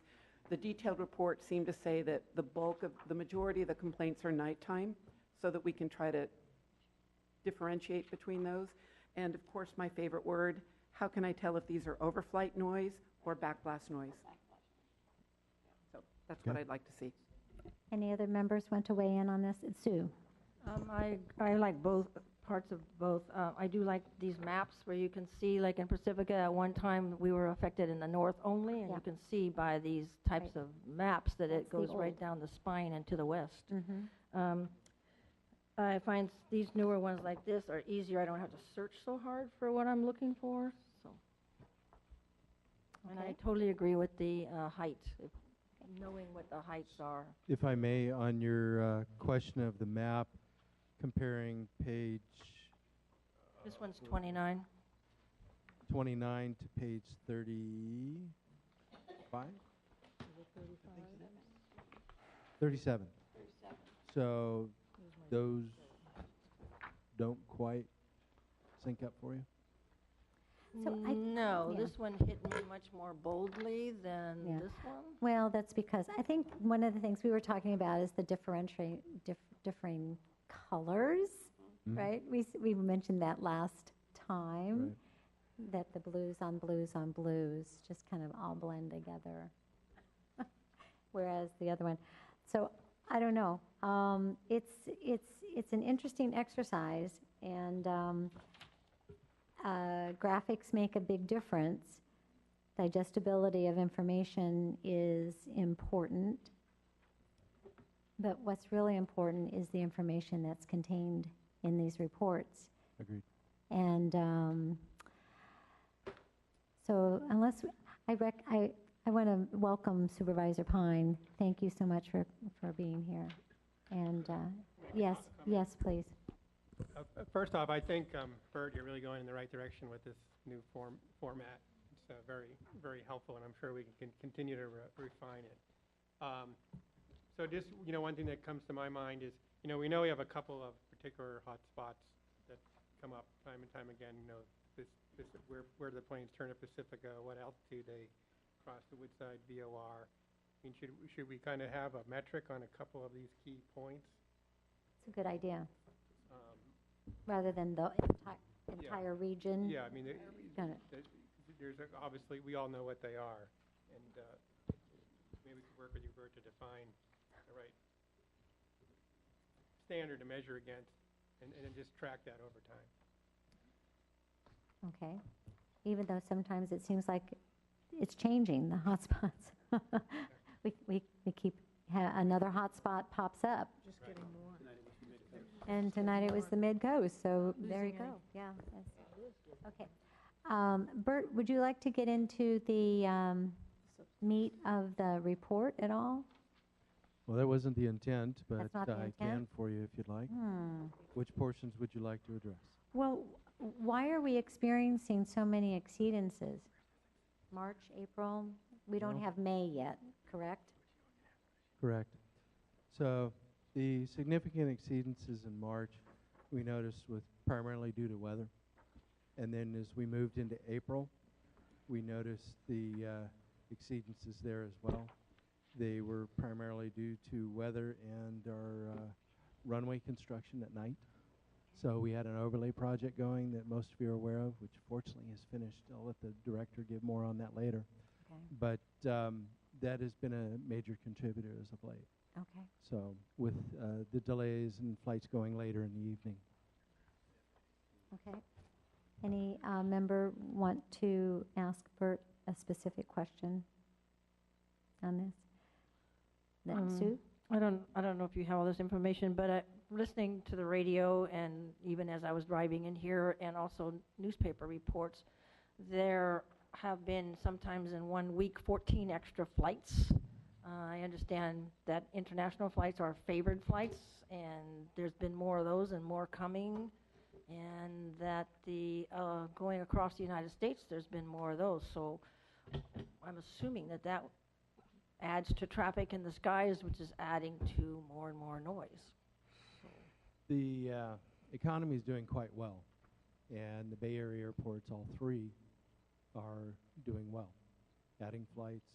The detailed report seemed to say that the majority of the complaints are nighttime, so that we can try to differentiate between those. And of course, my favorite word, how can I tell if these are overflight noise or backblast noise? So that's what I'd like to see. Any other members want to weigh in on this? Sue. I like both parts of both. I do like these maps where you can see, like in Pacifica, at one time we were affected in the north only, and Yeah. you can see by these types Right. of maps that That's it the goes right old. down the spine and to the west. Mhm. I find these newer ones like this are easier. I don't have to search so hard for what I'm looking for. So, and I Okay. totally agree with the height, knowing what the heights are. If I may, on your question of the map, comparing page This one's 29. 29 to page 35? 37. So those don't quite sync up for you? So No, yeah. this one hit me much more boldly than Yeah. this one. Well, that's because I think one of the things we were talking about is the differing colors, right? We mentioned that last time, that the blues on blues on blues just kind of all blend together. Whereas the other one, so I don't know. It's an interesting exercise, and graphics make a big difference. Digestibility of information is important, but what's really important is the information that's contained in these reports. Agreed. And so unless, I want to welcome Supervisor Pine. Thank you so much for being here. And yes, please. First off, I think, Bert, you're really going in the right direction with this new format. It's very, very helpful, and I'm sure we can continue to refine it. So just, one thing that comes to my mind is, we know we have a couple of particular hot spots that come up time and time again, where the planes turn at Pacifica, what altitude they cross the Woodside VOR. I mean, should we kind of have a metric on a couple of these key points? It's a good idea. Rather than the entire region. Yeah, I mean, there's obviously, we all know what they are, and maybe we could work with you, Bert, to define the right standard to measure against, and then just track that over time. Okay. Even though sometimes it seems like it's changing, the hotspots. we keep, another hotspot pops up. Just getting more. And tonight it was the mid-coast, so there you go. Yeah. Okay. Bert, would you like to get into the meat of the report at all? Well, that wasn't the intent, but That's not the I can intent? for you if you'd like. Which portions would you like to address? Well, why are we experiencing so many exceedances? March, April? We don't Well- have May yet, correct? Correct. So the significant exceedances in March, we noticed was primarily due to weather. And then as we moved into April, we noticed the exceedances there as well. They were primarily due to weather and our runway construction at night. So we had an overlay project going that most of you are aware of, which fortunately is finished. I'll let the director give more on that later. Okay. But that has been a major contributor as of late. Okay. So with the delays and flights going later in the evening. Okay. Any member want to ask Bert a specific question on this? Sue? I don't know if you have all this information, but listening to the radio and even as I was driving in here, and also newspaper reports, there have been sometimes in 1 week 14 extra flights. I understand that international flights are favored flights, and there's been more of those and more coming, and that the going across the United States, there's been more of those. So I'm assuming that adds to traffic in the skies, which is adding to more and more noise. The economy is doing quite well, and the Bay Area airports, all three, are doing well, adding flights.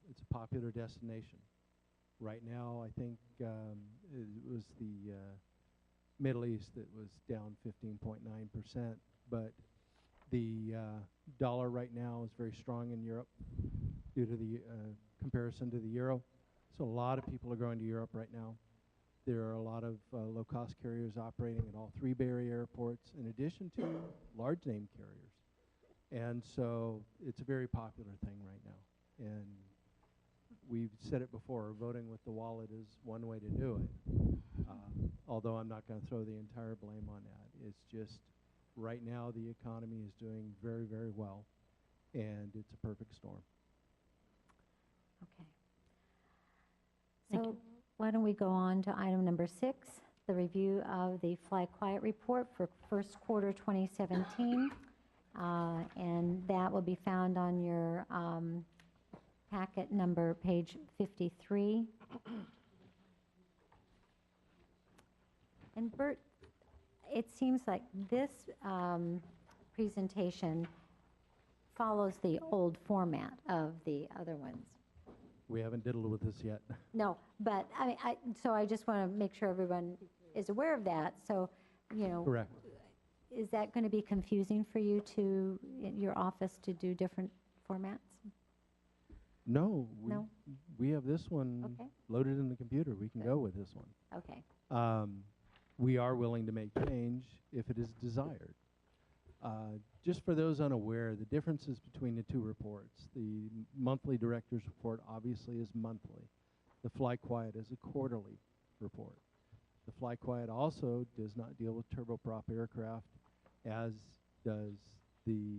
It's a popular destination. Right now, I think it was the Middle East that was down 15.9%, but the dollar right now is very strong in Europe due to the comparison to the euro. So a lot of people are going to Europe right now. There are a lot of low-cost carriers operating at all 3 Bay Area airports, in addition to large name carriers. And so it's a very popular thing right now. And we've said it before, voting with the wallet is one way to do it. Although I'm not going to throw the entire blame on that. It's just right now the economy is doing very, very well, and it's a perfect storm. Okay. So why don't we go on to item number 6, the review of the Fly Quiet report for first quarter 2017. And that will be found on your packet number, page 53. And Bert, it seems like this presentation follows the old format of the other ones. We haven't diddled with this yet. No, but so I just want to make sure everyone is aware of that. So, you know, correct. Is that going to be confusing for you to your office to do different formats? No. No? We have this one loaded in the computer. We can go with this one. Okay. We are willing to make change if it is desired. Just for those unaware, the differences between the two reports, the monthly director's report obviously is monthly. The Fly Quiet is a quarterly report. The Fly Quiet also does not deal with turboprop aircraft, as does the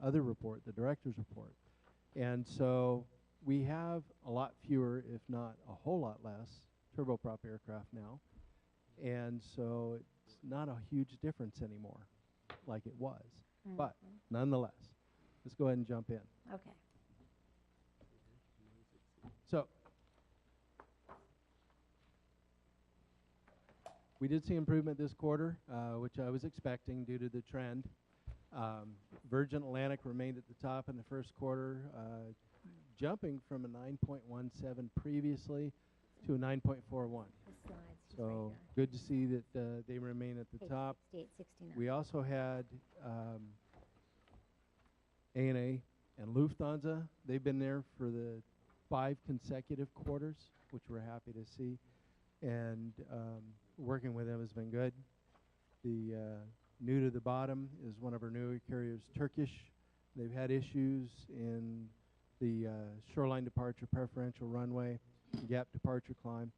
other report, the director's report. And so we have a lot fewer, if not a whole lot less, turboprop aircraft now. And so it's not a huge difference anymore like it was. But nonetheless, let's go ahead and jump in. Okay. So we did see improvement this quarter, which I was expecting due to the trend. Virgin Atlantic remained at the top in the first quarter, jumping from a 9.17 previously to a 9.41. So good to see that they remain at the top. 68, We also had ANA and Lufthansa. They've been there for the 5 consecutive quarters, which we're happy to see. And working with them has been good. The new to the bottom is one of our newer carriers, Turkish. They've had issues in the shoreline departure preferential runway, gap departure climb.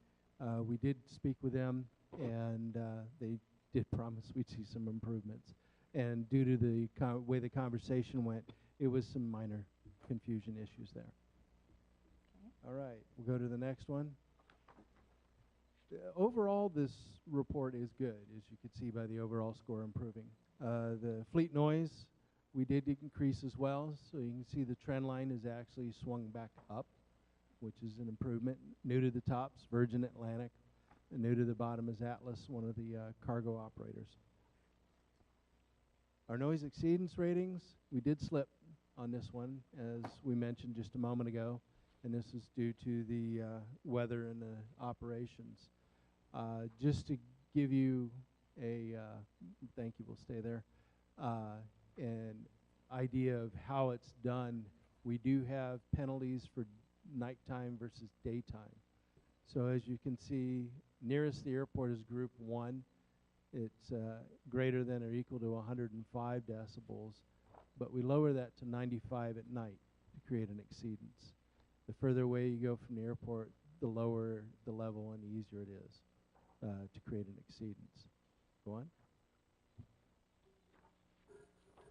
We did speak with them, and they did promise we'd see some improvements. And due to the way the conversation went, it was some minor confusion issues there. All right, we'll go to the next one. Overall, this report is good, as you could see by the overall score improving. The fleet noise, we did increase as well, so you can see the trend line is actually swung back up, which is an improvement. New to the tops, Virgin Atlantic. And new to the bottom is Atlas, one of the cargo operators. Our noise exceedance ratings, we did slip on this one, as we mentioned just a moment ago, and this is due to the weather and the operations. Just to give you a, thank you, we'll stay there, an idea of how it's done, we do have penalties for nighttime versus daytime. So as you can see, nearest the airport is group 1. It's greater than or equal to 105 decibels, but we lower that to 95 at night to create an exceedance. The further away you go from the airport, the lower the level and the easier it is to create an exceedance. Go on.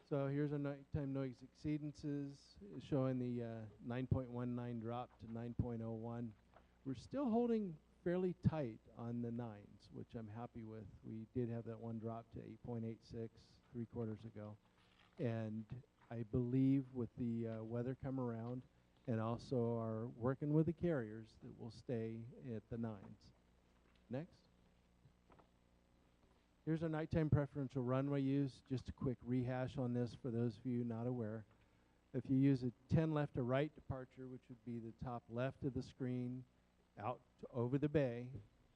So here's our nighttime noise exceedances showing the 9.19 drop to 9.01. We're still holding fairly tight on the 9s, which I'm happy with. We did have that one drop to 8.86 3 quarters ago. And I believe with the weather come around and also our working with the carriers that we'll stay at the 9s. Next. Here's our nighttime preferential runway use. Just a quick rehash on this for those of you not aware. If you use a 10 left to right departure, which would be the top left of the screen, out to over the bay,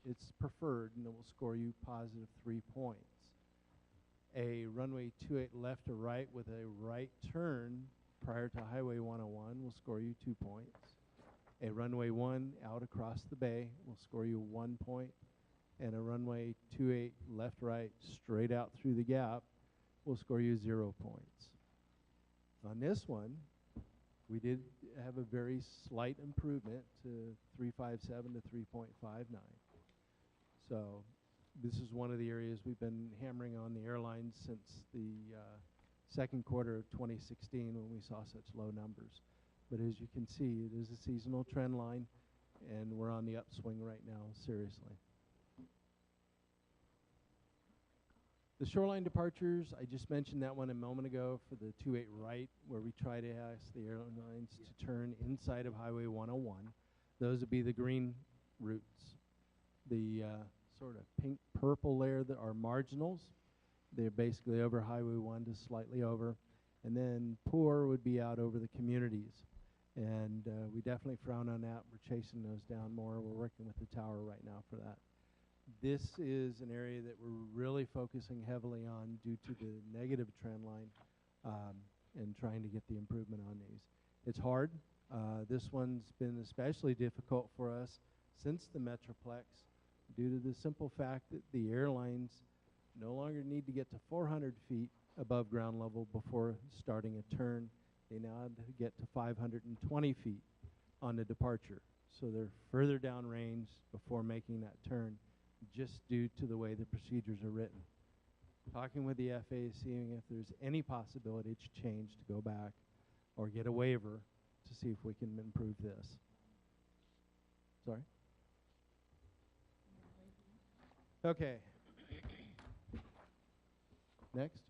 it's preferred, and it will score you positive 3 points. A runway 28 left to right with a right turn prior to Highway 101 will score you 2 points. A runway 1 out across the bay will score you 1 point. and a runway 28 left, right, straight out through the gap will score you 0 points. On this one, we did have a very slight improvement to 357 to 3.59. So this is one of the areas we've been hammering on the airlines since the second quarter of 2016 when we saw such low numbers. But as you can see, it is a seasonal trend line, and we're on the upswing right now, seriously. The shoreline departures, I just mentioned that one a moment ago for the 28 right, where we try to ask the airlines to turn inside of Highway 101. Those would be the green routes. The sort of pink-purple there that are marginals. They're basically over Highway 1 to slightly over. And then poor would be out over the communities. And we definitely frown on that. We're chasing those down more. We're working with the tower right now for that. This is an area that we're really focusing heavily on due to the negative trend line and trying to get the improvement on these. It's hard. This one's been especially difficult for us since the Metroplex due to the simple fact that the airlines no longer need to get to 400 feet above ground level before starting a turn. They now have to get to 520 feet on the departure. So they're further downrange before making that turn, just due to the way the procedures are written. Talking with the FAA, seeing if there's any possibility to change, to go back, or get a waiver to see if we can improve this. Sorry? Okay. Next.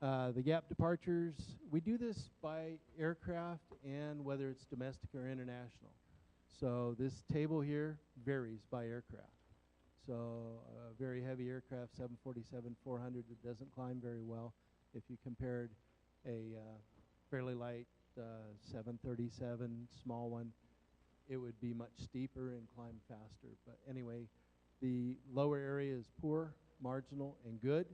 The gap departures, we do this by aircraft and whether it's domestic or international. So this table here varies by aircraft. So a very heavy aircraft, 747-400, that doesn't climb very well. If you compared a fairly light 737, small one, it would be much steeper and climb faster. But anyway, the lower area is poor, marginal, and good.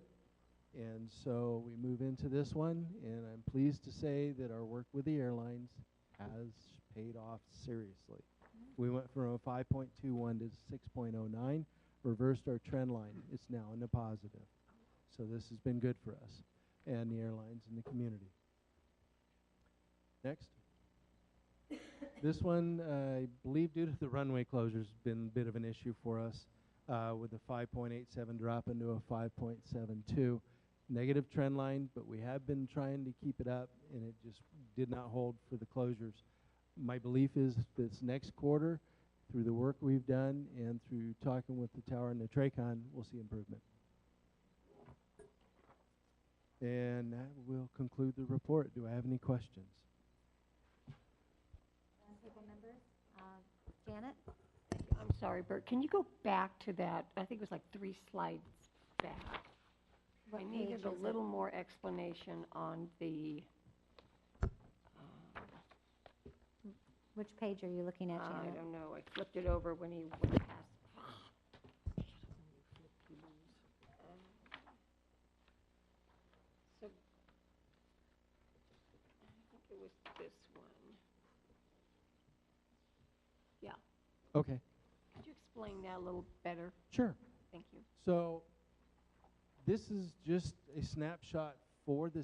And so we move into this one, and I'm pleased to say that our work with the airlines has paid off seriously. We went from a 5.21 to 6.09, reversed our trend line. It's now in the positive. So this has been good for us and the airlines and the community. Next. This one, I believe due to the runway closures, has been a bit of an issue for us with a 5.87 drop into a 5.72. Negative trend line, but we have been trying to keep it up, and it just did not hold for the closures. My belief is this next quarter, through the work we've done and through talking with the tower and the TRACON, we'll see improvement. And that will conclude the report. Do I have any questions? Janet? I'm sorry, Bert, can you go back to that? I think it was like 3 slides back. I needed a little more explanation on the... Which page are you looking at, Janet? I don't know. I flipped it over when he went past. So, I think it was this one. Yeah. Okay. Could you explain that a little better? Sure. Thank you. So this is just a snapshot for the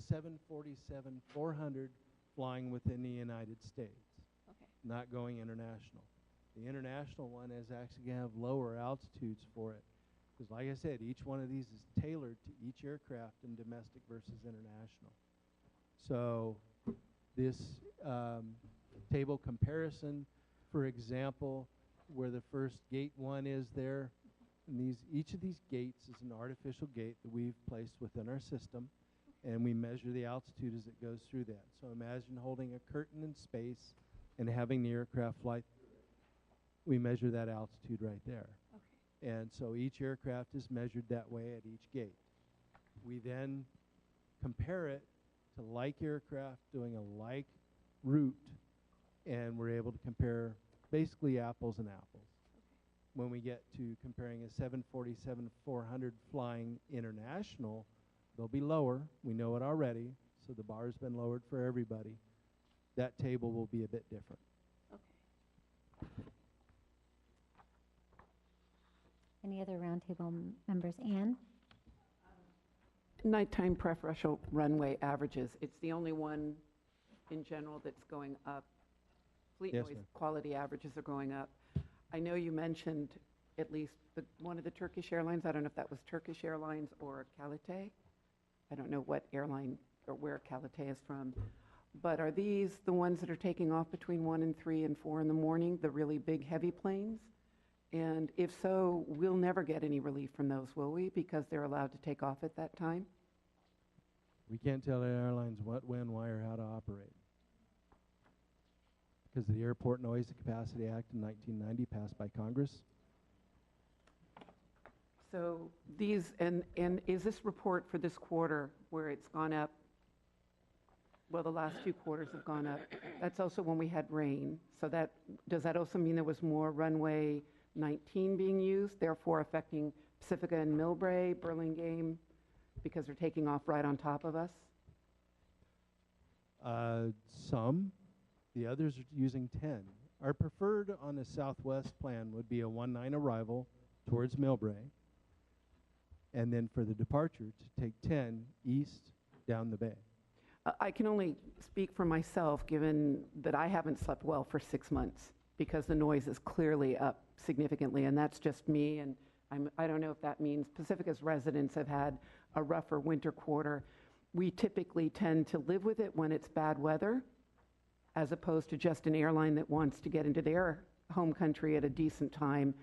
747-400 flying within the United States. Okay. Not going international. The international one is actually going to have lower altitudes for it. Because like I said, each one of these is tailored to each aircraft in domestic versus international. So this table comparison, for example, where the first gate 1 is there, and each of these gates is an artificial gate that we've placed within our system, and we measure the altitude as it goes through that. So imagine holding a curtain in space and having the aircraft fly through it. We measure that altitude right there. Okay. And so each aircraft is measured that way at each gate. We then compare it to like aircraft doing a like route, and we're able to compare basically apples and apples. When we get to comparing a 747-400 flying international, they'll be lower. We know it already, so the bar's been lowered for everybody. That table will be a bit different. Okay. Any other roundtable members? Anne? Nighttime preferential runway averages. It's the only one in general that's going up. Fleet Yes, noise ma'am. quality averages are going up. I know you mentioned at least one of the Turkish airlines. I don't know if that was Turkish Airlines or Kalite. I don't know what airline or where Kalite is from. But are these the ones that are taking off between 1 and 3 and 4 in the morning, the really big heavy planes? And if so, we'll never get any relief from those, will we? Because they're allowed to take off at that time? We can't tell airlines what, when, why, or how to operate. Because of the Airport Noise and Capacity Act in 1990 passed by Congress. So these, and is this report for this quarter where it's gone up? Well, the last 2 quarters have gone up. That's also when we had rain. So that, does that also mean there was more runway 19 being used, therefore affecting Pacifica and Millbrae, Burlingame, because they're taking off right on top of us? Some. The others are using 10. Our preferred on the Southwest plan would be a 1-9 arrival towards Millbrae, and then for the departure to take 10 east down the bay. I can only speak for myself, given that I haven't slept well for 6 months because the noise is clearly up significantly, and that's just me. And I don't know if that means Pacifica's residents have had a rougher winter quarter. We typically tend to live with it when it's bad weather, as opposed to just an airline that wants to get into their home country at a decent time,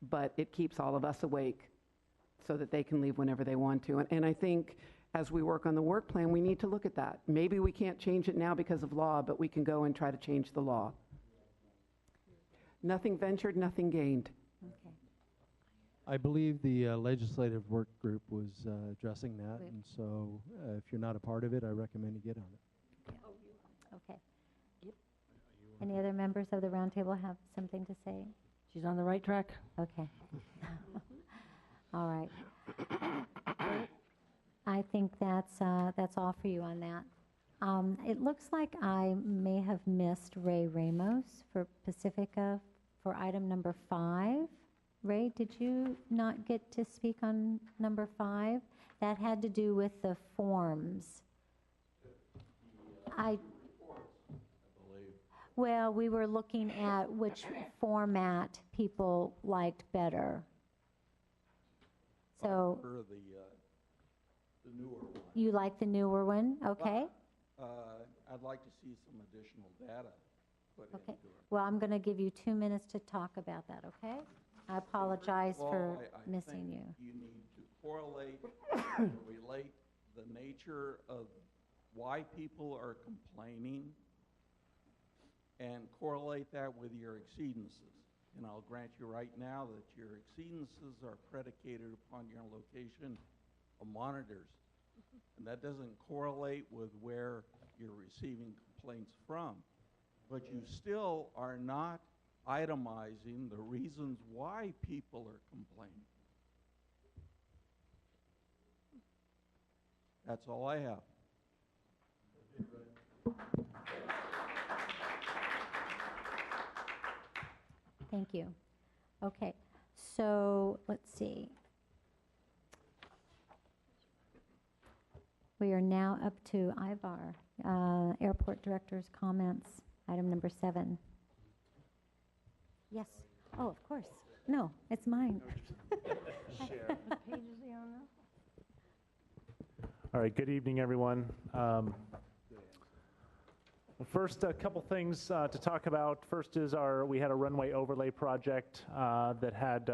but it keeps all of us awake so that they can leave whenever they want to. And I think as we work on the work plan, we need to look at that. Maybe we can't change it now because of law, but we can go and try to change the law. Nothing ventured, nothing gained. Okay. I believe the legislative work group was addressing that, and so if you're not a part of it, I recommend you get on it. Okay. Any other members of the roundtable have something to say? She's on the right track. Okay. All right. I think that's all for you on that. It looks like I may have missed Ray Ramos for Pacifica for item number 5. Ray, did you not get to speak on number 5? That had to do with the forms. Well, we were looking at which format people liked better. So the newer one. you like the newer one? Okay. I'd like to see some additional data put into it. Well, I'm going to give you 2 minutes to talk about that, okay? I apologize for missing you. You need to correlate, relate the nature of why people are complaining and correlate that with your exceedances. And I'll grant you right now that your exceedances are predicated upon your location of monitors. And that doesn't correlate with where you're receiving complaints from. But you still are not itemizing the reasons why people are complaining. That's all I have. Thank you. Okay, so let's see. We are now up to Ivar, Airport Director's comments, item number 7. Yes. Oh, of course. No, it's mine. Share. What page is he on now? All right, good evening, everyone. First, a couple things to talk about. First is we had a runway overlay project that had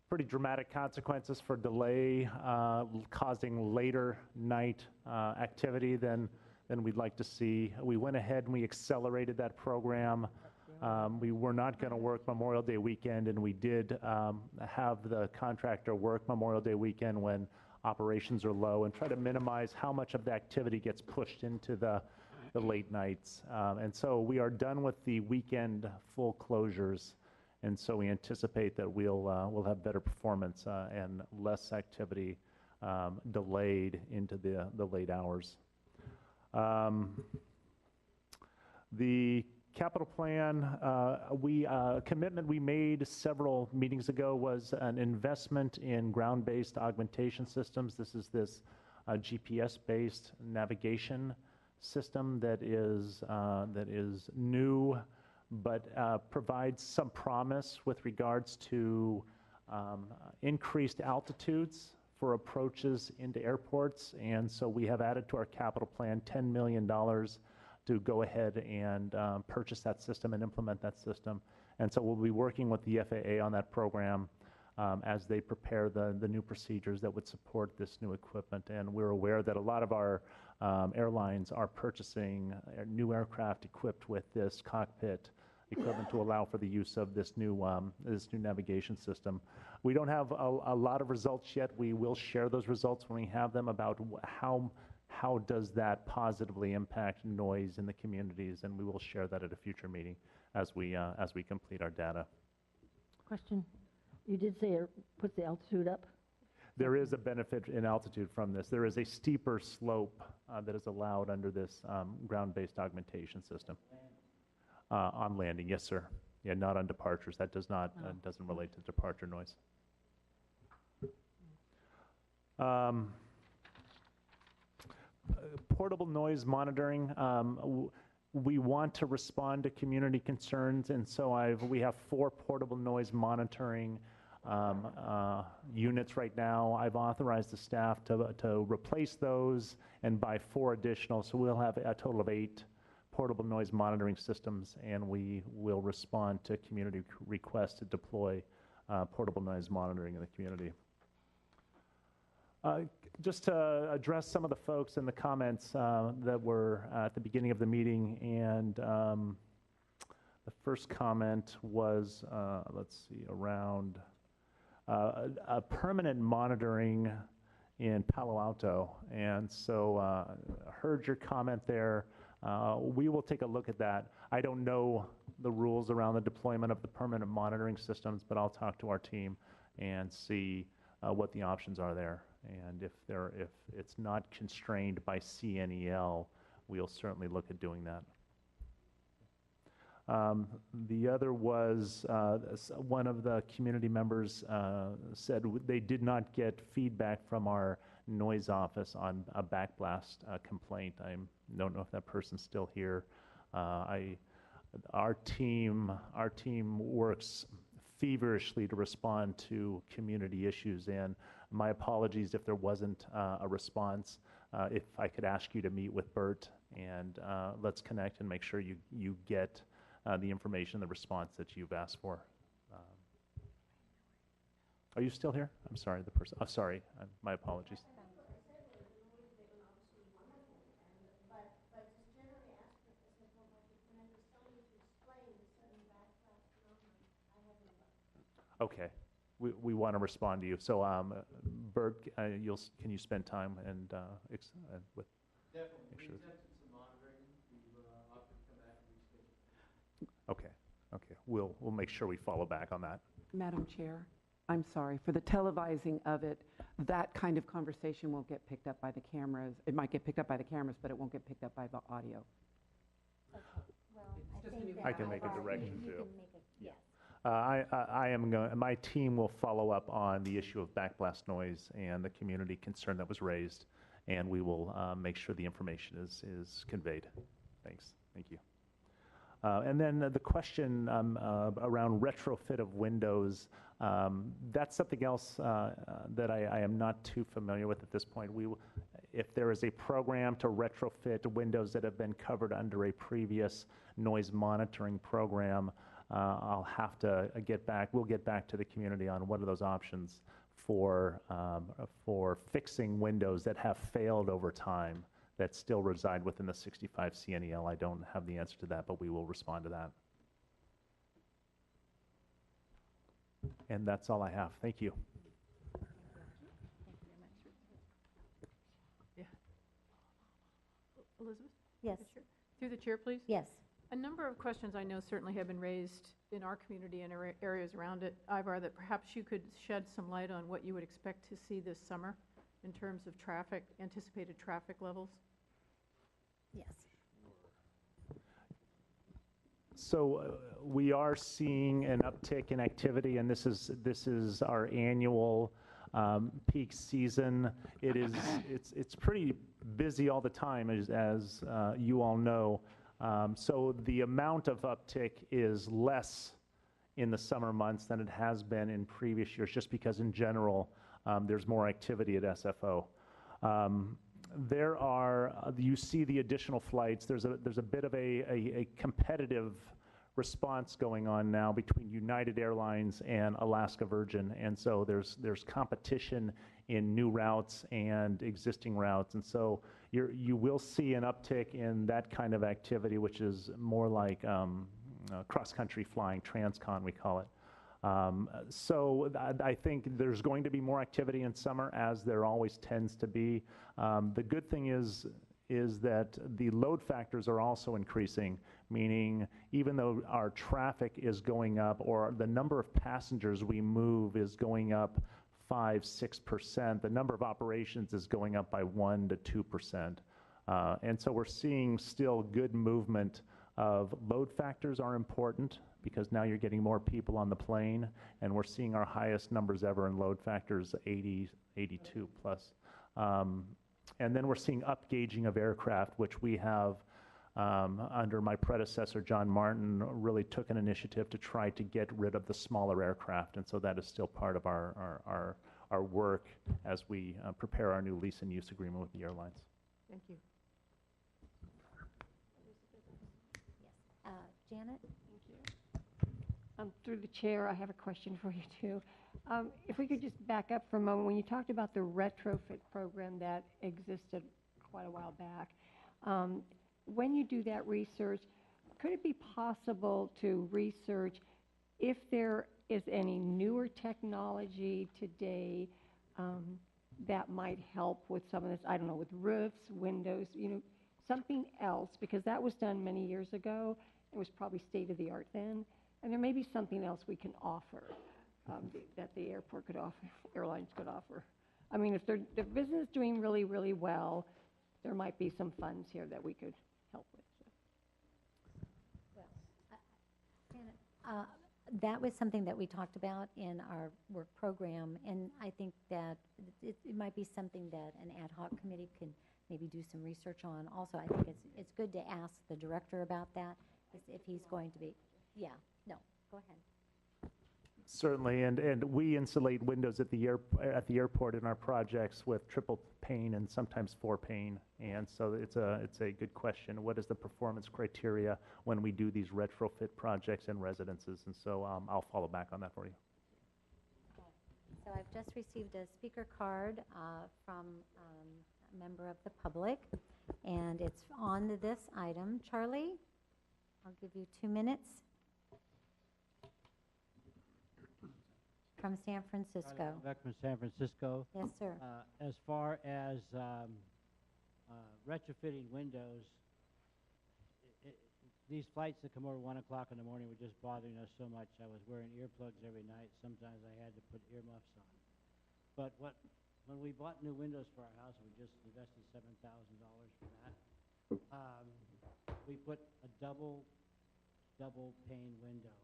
pretty dramatic consequences for delay, causing later night activity than we'd like to see. We went ahead and we accelerated that program. We were not going to work Memorial Day weekend, and we did have the contractor work Memorial Day weekend when operations are low and try to minimize how much of the activity gets pushed into the late nights. And so we are done with the weekend full closures, and so we anticipate that we'll have better performance and less activity delayed into the late hours. The Capital plan, commitment we made several meetings ago was an investment in ground-based augmentation systems. This is this GPS-based navigation system that is new, but provides some promise with regards to increased altitudes for approaches into airports. And so we have added to our capital plan $10 million to go ahead and purchase that system and implement that system. And so we'll be working with the FAA on that program as they prepare the new procedures that would support this new equipment. And we're aware that a lot of our airlines are purchasing new aircraft equipped with this cockpit equipment to allow for the use of this new navigation system. We don't have a lot of results yet. We will share those results when we have them about how does that positively impact noise in the communities, and we will share that at a future meeting as we complete our data. Question. You did say it puts the altitude up? There is a benefit in altitude from this. There is a steeper slope that is allowed under this ground-based augmentation system. On landing, yes, sir. Yeah, not on departures. That does not doesn't relate to departure noise. Portable noise monitoring. We want to respond to community concerns, and so we have 4 portable noise monitoring units right now. I've authorized the staff to replace those and buy 4 additional, so we'll have a total of 8 portable noise monitoring systems, and we will respond to community requests to deploy portable noise monitoring in the community. Just to address some of the folks in the comments that were at the beginning of the meeting, and the first comment was, let's see, around a permanent monitoring in Palo Alto, and so heard your comment there. We will take a look at that. I don't know the rules around the deployment of the permanent monitoring systems, but I'll talk to our team and see what the options are there. And if it's not constrained by CNEL, we'll certainly look at doing that. The other was one of the community members said they did not get feedback from our noise office on a backblast complaint. I don't know if that person's still here. Our team works feverishly to respond to community issues, and my apologies if there wasn't a response. If I could ask you to meet with Bert, and let's connect and make sure you get the information, the response that you've asked for. Are you still here? I'm sorry, the person. Oh, sorry, my apologies. Okay, we want to respond to you. So, Bert, can you spend time and with? Definitely. Make sure. We attempted some monitoring. We've opted to come back and reschedule. Okay. We'll make sure we follow back on that. Madam Chair, I'm sorry, for the televising of it, that kind of conversation won't get picked up by the cameras. It might get picked up by the cameras, but it won't get picked up by the audio. Okay. Well, I think I can make a direction too. Yes. My team will follow up on the issue of backblast noise and the community concern that was raised, and we will make sure the information is conveyed. Thanks. Thank you. And then the question around retrofit of windows, that's something else that I am not too familiar with at this point. If there is a program to retrofit windows that have been covered under a previous noise monitoring program, I'll have to get back. We'll get back to the community on what are those options for fixing windows that have failed over time that still reside within the 65 CNEL. I don't have the answer to that, but we will respond to that. And that's all I have. Thank you. Yeah. Elizabeth? Yes. Through the chair, please? Yes. A number of questions I know certainly have been raised in our community and areas around it. Ivar, that perhaps you could shed some light on what you would expect to see this summer in terms of traffic, anticipated traffic levels. Yes. We are seeing an uptick in activity, and this is our annual peak season. It's pretty busy all the time, as you all know. So the amount of uptick is less in the summer months than it has been in previous years, just because in general there's more activity at SFO. You see the additional flights. There's a bit of a competitive response going on now between United Airlines and Alaska Virgin, and so there's competition in new routes and existing routes, and so you will see an uptick in that kind of activity, which is more like cross-country flying, transcon we call it. So I think there's going to be more activity in summer, as there always tends to be. The good thing is that the load factors are also increasing, meaning even though our traffic is going up, or the number of passengers we move is going up 5-6%, the number of operations is going up by 1 to 2%. And so we're seeing still good movement of load factors are important, because now you're getting more people on the plane, and we're seeing our highest numbers ever in load factors, 80, 82 plus. And then we're seeing upgauging of aircraft, which we have, under my predecessor, John Martin, really took an initiative to try to get rid of the smaller aircraft, and so that is still part of our work as we prepare our new lease and use agreement with the airlines. Thank you. Janet? Thank you. Through the chair, I have a question for you, too. If we could just back up for a moment. When you talked about the retrofit program that existed quite a while back, when you do that research, could it be possible to research if there is any newer technology today that might help with some of this, I don't know, with roofs, windows, something else, because that was done many years ago. It was probably state-of-the-art then, and there may be something else we can offer that the airport could offer, airlines could offer. I mean, if the business is doing really, really well, there might be some funds here that we could help with. Janet, that was something that we talked about in our work program, and I think that it might be something that an ad hoc committee can maybe do some research on. Also, I think it's good to ask the director about that, if he's going to be, no, go ahead. Certainly, and we insulate windows at the airport in our projects with triple pane and sometimes 4 pane, and so it's a good question. What is the performance criteria when we do these retrofit projects in residences? And so I'll follow back on that for you. So I've just received a speaker card from a member of the public, and it's on this item. Charlie, I'll give you 2 minutes. From San Francisco. Back from San Francisco. Yes, sir. As far as retrofitting windows, these flights that come over 1 o'clock in the morning were just bothering us so much. I was wearing earplugs every night. Sometimes I had to put earmuffs on. But when we bought new windows for our house, we just invested $7,000 for that. We put a double pane window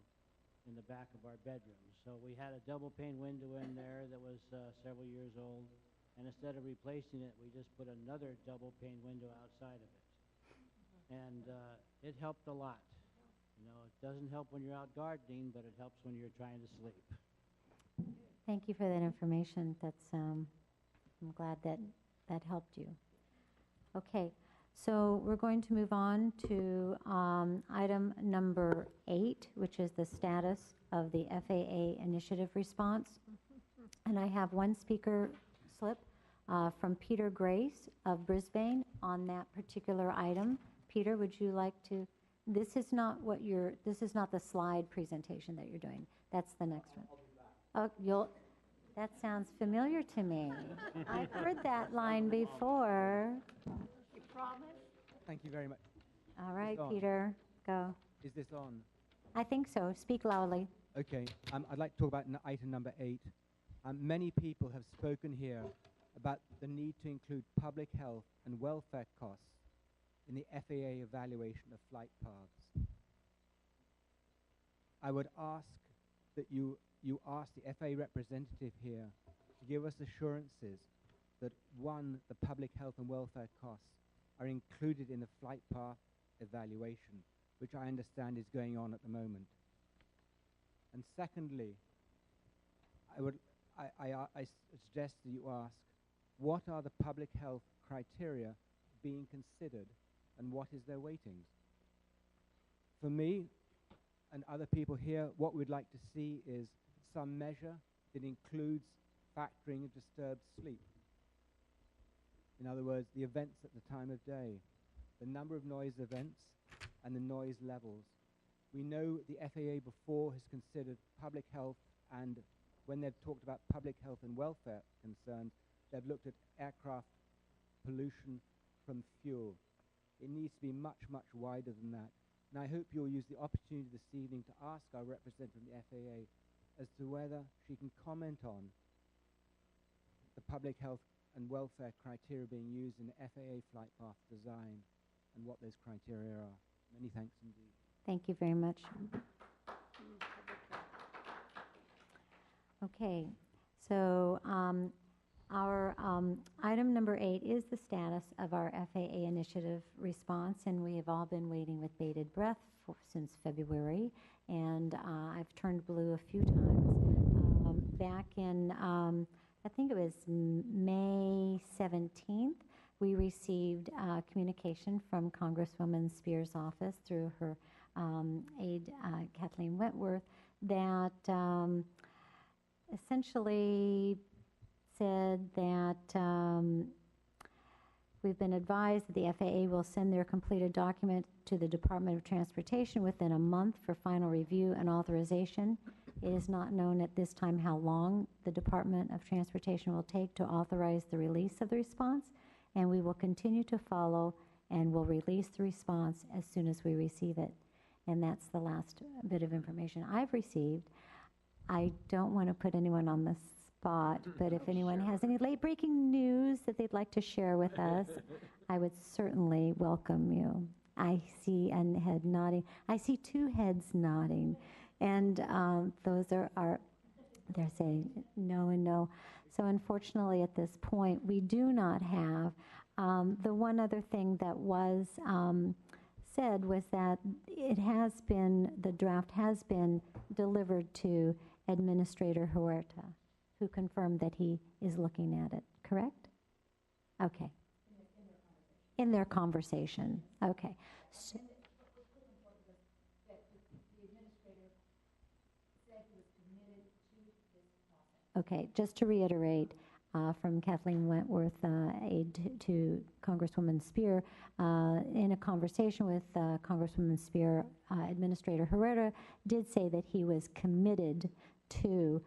in the back of our bedroom. So we had a double pane window in there that was several years old, and instead of replacing it, we just put another double pane window outside of it. And it helped a lot. It doesn't help when you're out gardening, but it helps when you're trying to sleep. Thank you for that information. That's I'm glad that helped you. Okay. So we're going to move on to item number 8, which is the status of the FAA initiative response. And I have one speaker slip from Peter Grace of Brisbane on that particular item. Peter, would you like to? This is not the slide presentation that you're doing. That's the next one. Oh, that sounds familiar to me. I've heard that line before. Thank you very much. All right, Peter, go. Is this on? I think so. Speak loudly. Okay. I'd like to talk about item number 8. Many people have spoken here about the need to include public health and welfare costs in the FAA evaluation of flight paths. I would ask that you ask the FAA representative here to give us assurances that, one, the public health and welfare costs are included in the flight path evaluation, which I understand is going on at the moment. And secondly, I suggest that you ask, what are the public health criteria being considered and what is their weightings? For me and other people here, what we'd like to see is some measure that includes factoring of disturbed sleep. In other words, the events at the time of day, the number of noise events and the noise levels. We know the FAA before has considered public health, and when they've talked about public health and welfare concerns, they've looked at aircraft pollution from fuel. It needs to be much, much wider than that. And I hope you'll use the opportunity this evening to ask our representative from the FAA as to whether she can comment on the public health and welfare criteria being used in the FAA flight path design and what those criteria are. Many thanks indeed. Thank you very much. Okay, so our item number 8 is the status of our FAA initiative response, and we have all been waiting with bated breath since February, and I've turned blue a few times. Back in, I think it was May 17th, we received communication from Congresswoman Spears' office through her aide, Kathleen Wentworth, that essentially said that we've been advised that the FAA will send their completed document to the Department of Transportation within a month for final review and authorization. It is not known at this time how long the Department of Transportation will take to authorize the release of the response, and we will continue to follow and will release the response as soon as we receive it. And that's the last bit of information I've received. I don't want to put anyone on the spot, but if anyone has any late-breaking news that they'd like to share with us, I would certainly welcome you. I see a head nodding. I see 2 heads nodding, and those are they're saying no and no. So unfortunately, at this point, we do not have. The one other thing that was said was that it has been, the draft has been delivered to Administrator Huerta, who confirmed that he is looking at it, correct? Okay. In their conversation. Okay. So, okay, just to reiterate, from Kathleen Wentworth, aide to Congresswoman Spear, in a conversation with Congresswoman Spear, Administrator Herrera did say that he was committed to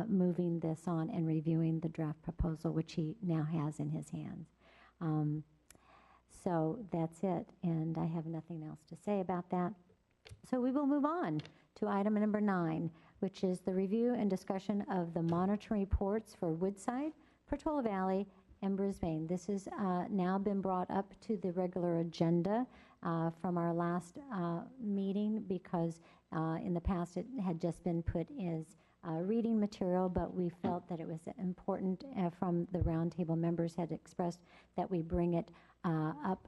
moving this on and reviewing the draft proposal, which he now has in his hands. So that's it, and I have nothing else to say about that. So we will move on to item number 9, which is the review and discussion of the monitoring reports for Woodside, Portola Valley, and Brisbane. This has now been brought up to the regular agenda from our last meeting because in the past it had just been put as reading material, but we felt that it was important from the roundtable members had expressed that we bring it up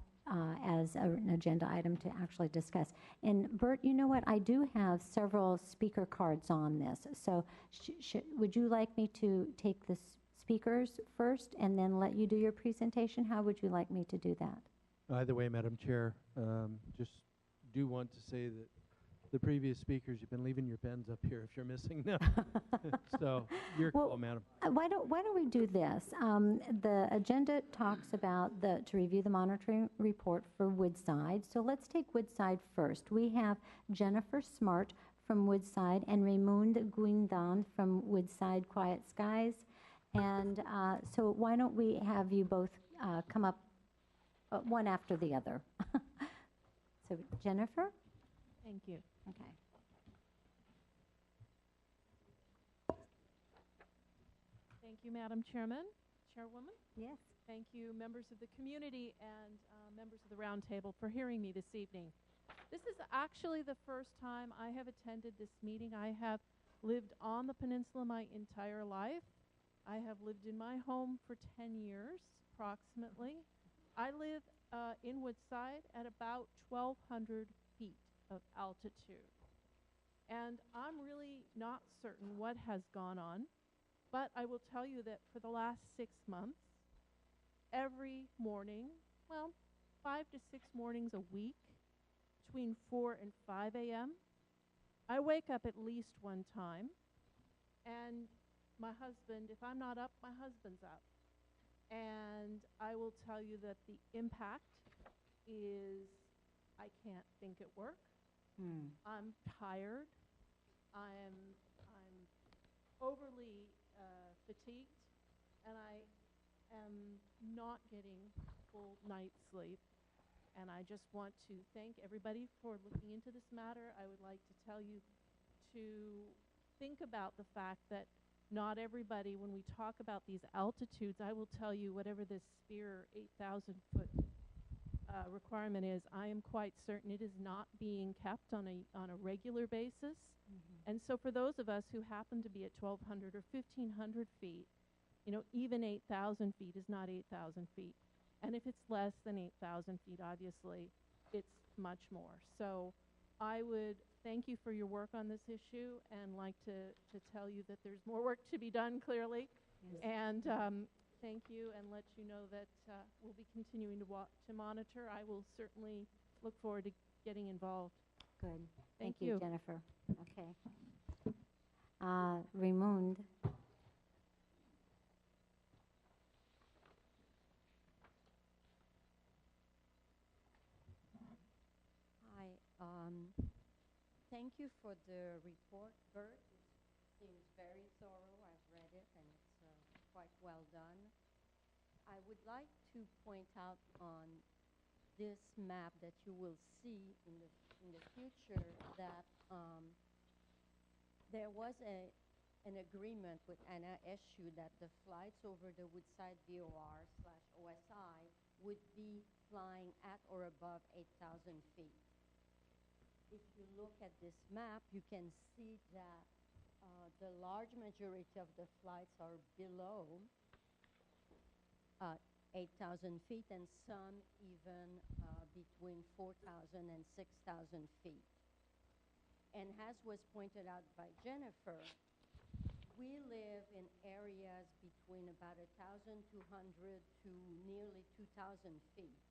as an agenda item to actually discuss. And Bert, you know what? I do have several speaker cards on this. So would you like me to take the speakers first and then let you do your presentation? How would you like me to do that? Either way, Madam Chair, just do want to say that the previous speakers, you've been leaving your pens up here if you're missing them. So your call, Madam. Why don't we do this? The agenda talks about to review the monitoring report for Woodside. So let's take Woodside first. We have Jennifer Smart from Woodside and Raymond Guindan from Woodside Quiet Skies. And so why don't we have you both come up one after the other. So Jennifer? Thank you. Okay. Thank you, Madam Chairwoman. Yes. Thank you, members of the community and members of the Roundtable for hearing me this evening. This is actually the first time I have attended this meeting. I have lived on the peninsula my entire life. I have lived in my home for 10 years, approximately. I live in Woodside at about 1,200 feet of altitude. And I'm really not certain what has gone on, but I will tell you that for the last 6 months, every morning, well, 5 to 6 mornings a week, between 4 and 5 a.m., I wake up at least one time, and my husband, if I'm not up, my husband's up. And I will tell you that the impact is I can't think at work. I'm tired. I'm overly fatigued, and I am not getting full night's sleep. And I just want to thank everybody for looking into this matter. I would like to tell you to think about the fact that not everybody, when we talk about these altitudes, I will tell you whatever this Spear 8,000-foot requirement is, I am quite certain it is not being kept on a regular basis. And so for those of us who happen to be at 1,200 or 1,500 feet, you know, even 8,000 feet is not 8,000 feet. And if it's less than 8,000 feet, obviously, it's much more. So I would thank you for your work on this issue and like to tell you that there's more work to be done, clearly. Yes. And thank you, and let you know that we'll be continuing to monitor. I will certainly look forward to getting involved. Good. Thank you, you. Jennifer. Okay. Raymond. Hi. Thank you for the report, Bert. It seems very thorough. I've read it, and it's quite well done. I would like to point out on this map that you will see in the future that there was an agreement with NISU that the flights over the Woodside VOR/OSI would be flying at or above 8,000 feet. If you look at this map, you can see that the large majority of the flights are below 8,000 feet, and some even between 4,000 and 6,000 feet. And as was pointed out by Jennifer, we live in areas between about 1,200 to nearly 2,000 feet.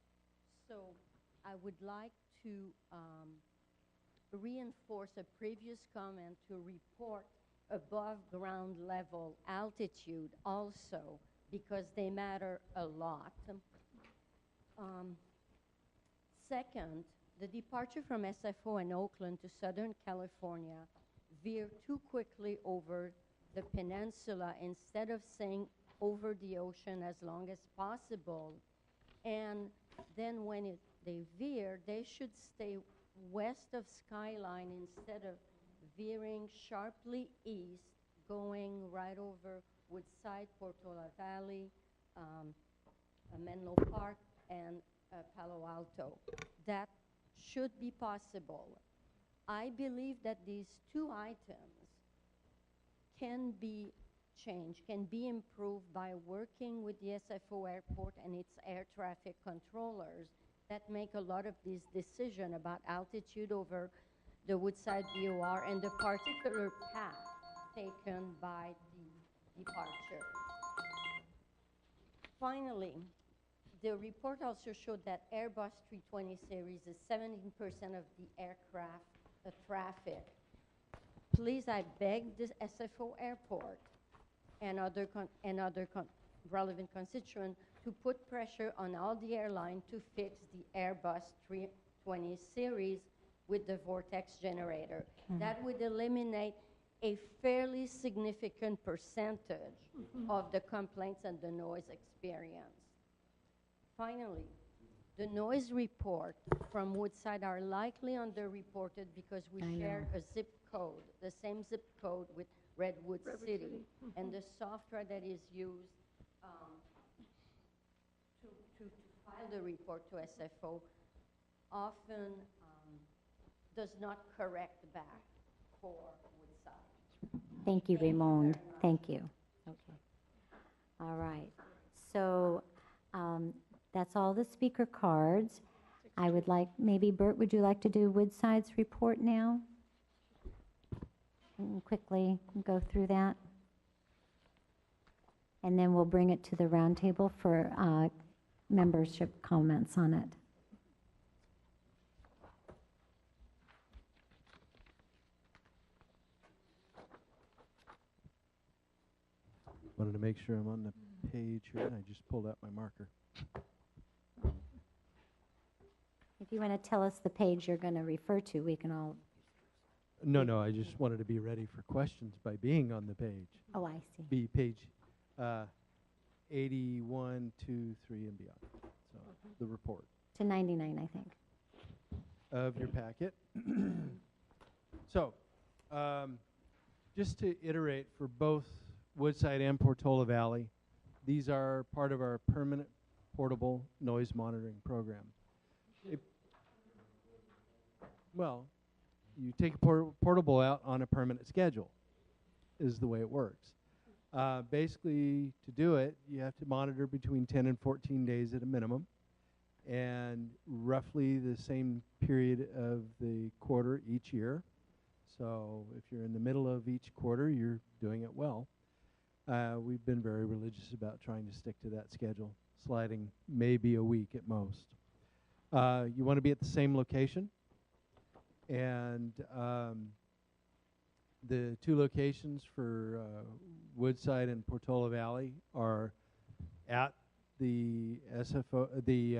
So I would like to reinforce a previous comment to report above ground level altitude also, because they matter a lot. Second, the departure from SFO in Oakland to Southern California veered too quickly over the peninsula instead of staying over the ocean as long as possible. And then when they veer, they should stay west of Skyline instead of veering sharply east, going right over Woodside, Portola Valley, Menlo Park, and Palo Alto. That should be possible. I believe that these two items can be changed, can be improved by working with the SFO airport and its air traffic controllers that make a lot of these decisions about altitude over the Woodside VOR and the particular path taken by the departure. Finally, the report also showed that Airbus 320 series is 17% of the aircraft traffic. Please, I beg the SFO airport and other relevant constituents to put pressure on all the airlines to fix the Airbus 320 series with the vortex generator. That would eliminate a fairly significant percentage of the complaints and the noise experience. Finally, the noise report from Woodside are likely underreported because we share a zip code, the same zip code with Redwood City. And the software that is used to file the report to SFO often does not correct back for Woodside. Thank you, Raymond. Thank you. Okay. All right. So that's all the speaker cards. I would like, maybe Bert, would you like to do Woodside's report now? And quickly go through that. And then we'll bring it to the roundtable for membership comments on it. Wanted to make sure I'm on the page here, and I just pulled out my marker. If you want to tell us the page you're going to refer to, we can all... No, I just wanted to be ready for questions by being on the page. Oh, I see. Be page 81, 2, 3, and beyond. So the report. To 99, I think. Of your packet. So, just to iterate for both Woodside and Portola Valley, these are part of our permanent portable noise monitoring program. Well, you take a portable out on a permanent schedule, is the way it works. Basically, to do it, you have to monitor between 10 and 14 days at a minimum, and roughly the same period of the quarter each year. So if you're in the middle of each quarter, you're doing it well. We've been very religious about trying to stick to that schedule, sliding maybe a week at most. You want to be at the same location, and the two locations for Woodside and Portola Valley are at the SFO, the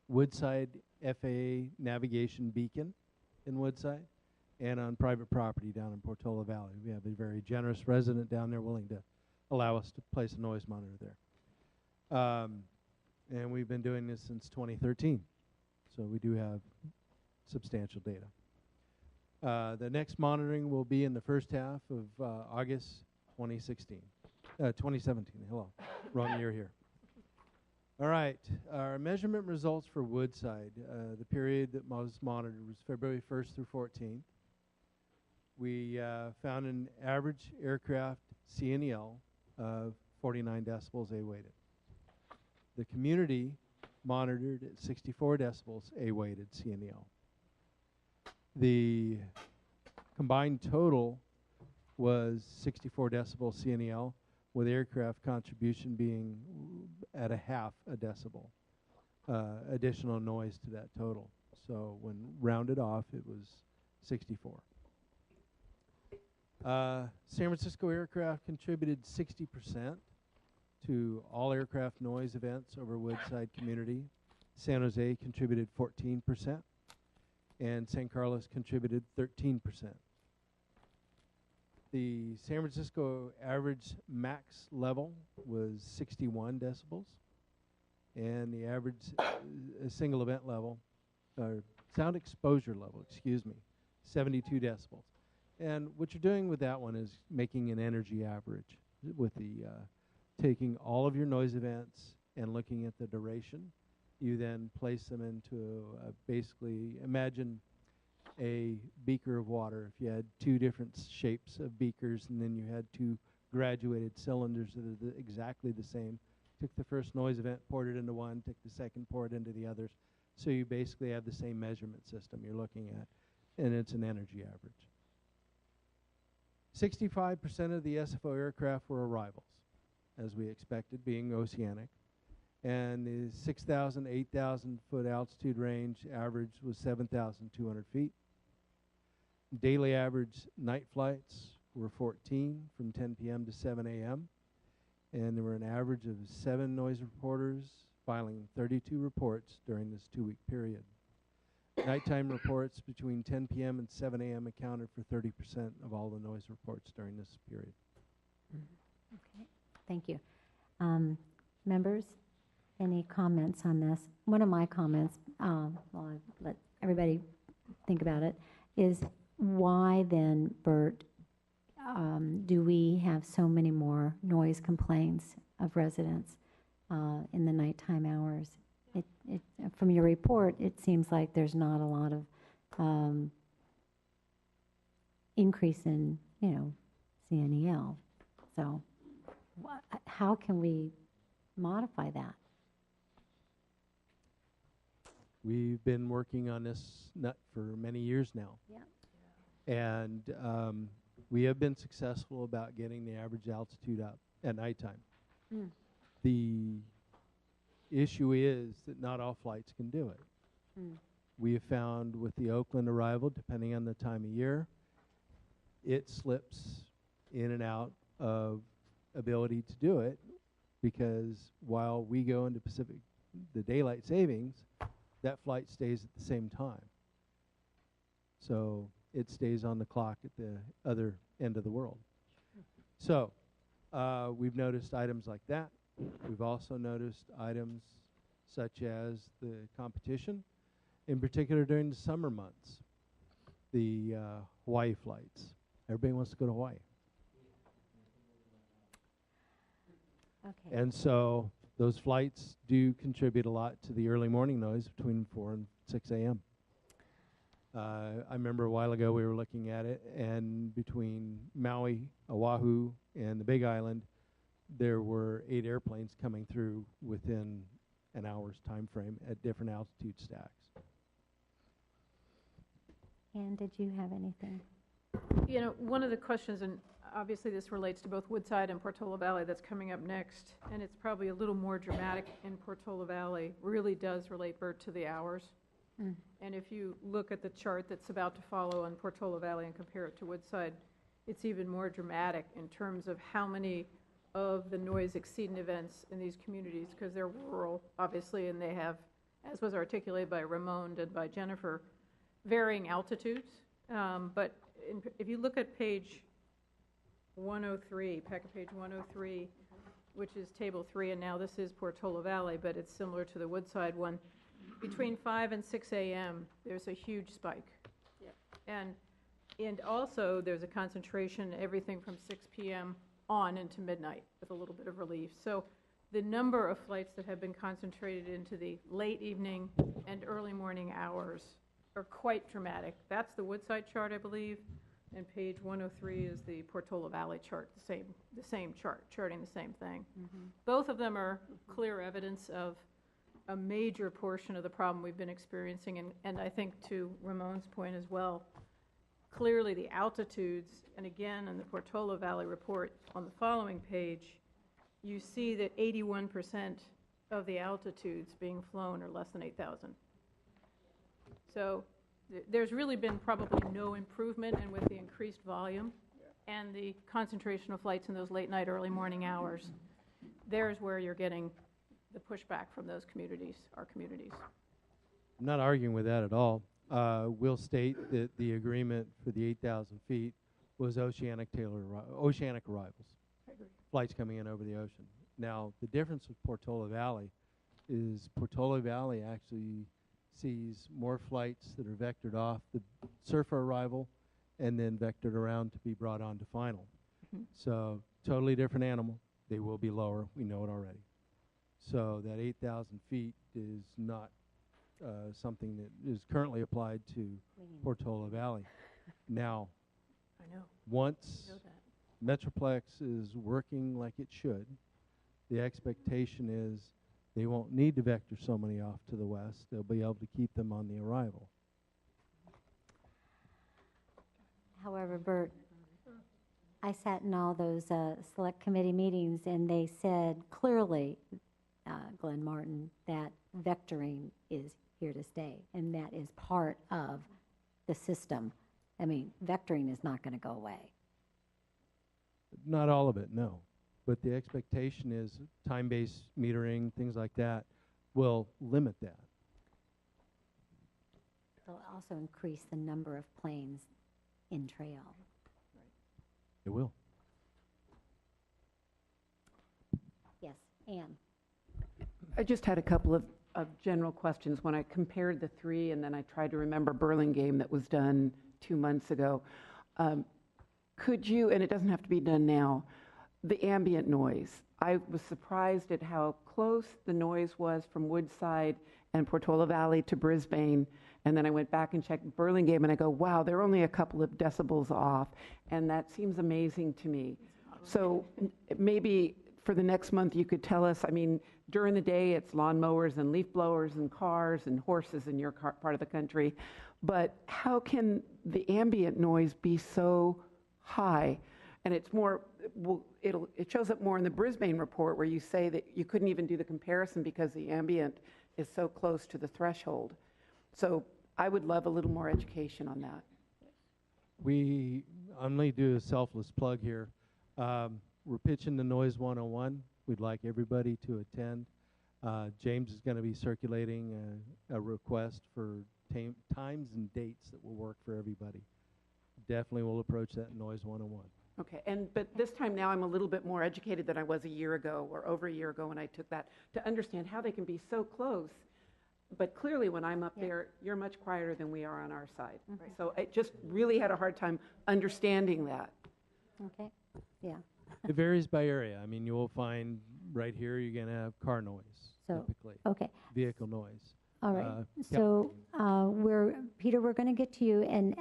Woodside FAA navigation beacon in Woodside, and on private property down in Portola Valley. We have a very generous resident down there willing to allow us to place a noise monitor there. And we've been doing this since 2013, so we do have substantial data. The next monitoring will be in the first half of August 2017. Hello, wrong year here. All right, our measurement results for Woodside. The period that was monitored was February 1st through 14th. We found an average aircraft CNEL of 49 decibels A-weighted. The community monitored at 64 decibels A-weighted CNEL. The combined total was 64 decibel CNEL, with aircraft contribution being at a half a decibel additional noise to that total. So when rounded off, it was 64. San Francisco aircraft contributed 60% to all aircraft noise events over Woodside community. San Jose contributed 14%, and San Carlos contributed 13%. The San Francisco average max level was 61 decibels, and the average single event level, or sound exposure level, 72 decibels. And what you're doing with that one is making an energy average with the taking all of your noise events and looking at the duration. You then place them into basically imagine a beaker of water. If you had two different shapes of beakers and then you had two graduated cylinders that are exactly the same, took the first noise event, poured it into one, took the second, poured it into the others. So you basically have the same measurement system you're looking at, and it's an energy average. 65% of the SFO aircraft were arrivals, as we expected, being oceanic. And the 6,000, 8,000 foot altitude range average was 7,200 feet. Daily average night flights were 14 from 10 p.m. to 7 a.m. And there were an average of 7 noise reporters filing 32 reports during this 2-week period. Nighttime reports between 10 p.m. and 7 a.m. accounted for 30% of all the noise reports during this period. Okay, thank you. Members, any comments on this? One of my comments, while I let everybody think about it, is why then, Bert, do we have so many more noise complaints of residents in the nighttime hours? From your report, it seems like there's not a lot of increase in, CNEL. So how can we modify that? We've been working on this nut for many years now. Yeah. And we have been successful about getting the average altitude up at nighttime. Mm. The issue is that not all flights can do it. Mm. We have found with the Oakland arrival, depending on the time of year, it slips in and out of ability to do it, because while we go into the daylight savings, that flight stays at the same time. So it stays on the clock at the other end of the world. So we've noticed items like that. We've also noticed items such as the competition, in particular during the summer months, the Hawaii flights. Everybody wants to go to Hawaii. Okay. And so those flights do contribute a lot to the early morning noise between 4 and 6 a.m. I remember a while ago we were looking at it, and between Maui, Oahu, and the Big Island, there were 8 airplanes coming through within an hour's time frame at different altitude stacks. Ann, did you have anything? One of the questions, and obviously this relates to both Woodside and Portola Valley that's coming up next, and it's probably a little more dramatic in Portola Valley, really does relate, Bert, to the hours. Mm. And if you look at the chart that's about to follow on Portola Valley and compare it to Woodside, it's even more dramatic in terms of how many of the noise exceedant events in these communities, because they're rural, obviously, and they have, as was articulated by Ramon and by Jennifer, varying altitudes. But if you look at page 103, packet page 103, which is table 3, and now this is Portola Valley, but it's similar to the Woodside one, between 5 and 6 a.m., there's a huge spike. Yep. And also there's a concentration, everything from 6 p.m. on into midnight with a little bit of relief. So the number of flights that have been concentrated into the late evening and early morning hours are quite dramatic. That's the Woodside chart, I believe, and page 103 is the Portola Valley chart, the same chart, charting the same thing. Mm-hmm. Both of them are clear evidence of a major portion of the problem we've been experiencing, and I think to Ramon's point as well, clearly the altitudes, and again in the Portola Valley report on the following page, you see that 81% of the altitudes being flown are less than 8,000. So there's really been probably no improvement, and with the increased volume and the concentration of flights in those late night, early morning hours, there's where you're getting the pushback from those communities, our communities. I'm not arguing with that at all. We'll state that the agreement for the 8,000 feet was oceanic arrivals, I agree. flights coming in over the ocean. Now, the difference with Portola Valley is Portola Valley actually sees more flights that are vectored off the surfer arrival and then vectored around to be brought on to final. Mm-hmm. So, totally different animal. They will be lower. We know it already. So that 8,000 feet is not something that is currently applied to Portola Valley. Now, I know. once I know that. Metroplex is working like it should, the expectation is they won't need to vector so many off to the west. They'll be able to keep them on the arrival. However, Bert, I sat in all those select committee meetings, and they said clearly, Glenn Martin, that vectoring is here to stay, and that is part of the system. I mean, vectoring is not going to go away. Not all of it, no. But the expectation is time-based metering, things like that, will limit that. It'll also increase the number of planes in trail. It will. Yes, Ann. I just had a couple of general questions. When I compared the three, and then I tried to remember Burlingame that was done 2 months ago, could you, and it doesn't have to be done now, the ambient noise. I was surprised at how close the noise was from Woodside and Portola Valley to Brisbane. And then I went back and checked Burlingame, and I go, wow, they're only a couple of decibels off. And that seems amazing to me. So maybe for the next month, you could tell us, I mean, during the day, it's lawnmowers and leaf blowers and cars and horses in your part of the country. But how can the ambient noise be so high? And it's more, it shows up more in the Brisbane report, where you say that you couldn't even do the comparison because the ambient is so close to the threshold. So I would love a little more education on that. I'm going to do a selfless plug here. We're pitching the Noise 101. We'd like everybody to attend. James is going to be circulating a request for times and dates that will work for everybody. Definitely will approach that Noise 101. Okay, but this time now I'm a little bit more educated than I was a year ago or over a year ago when I took that, to understand how they can be so close. But clearly when I'm up there, you're much quieter than we are on our side. So I just really had a hard time understanding that. Okay, yeah. It varies by area. I mean, you will find right here you're going to have car noise, typically. Okay. Vehicle noise. All right. So Peter, we're going to get to you, and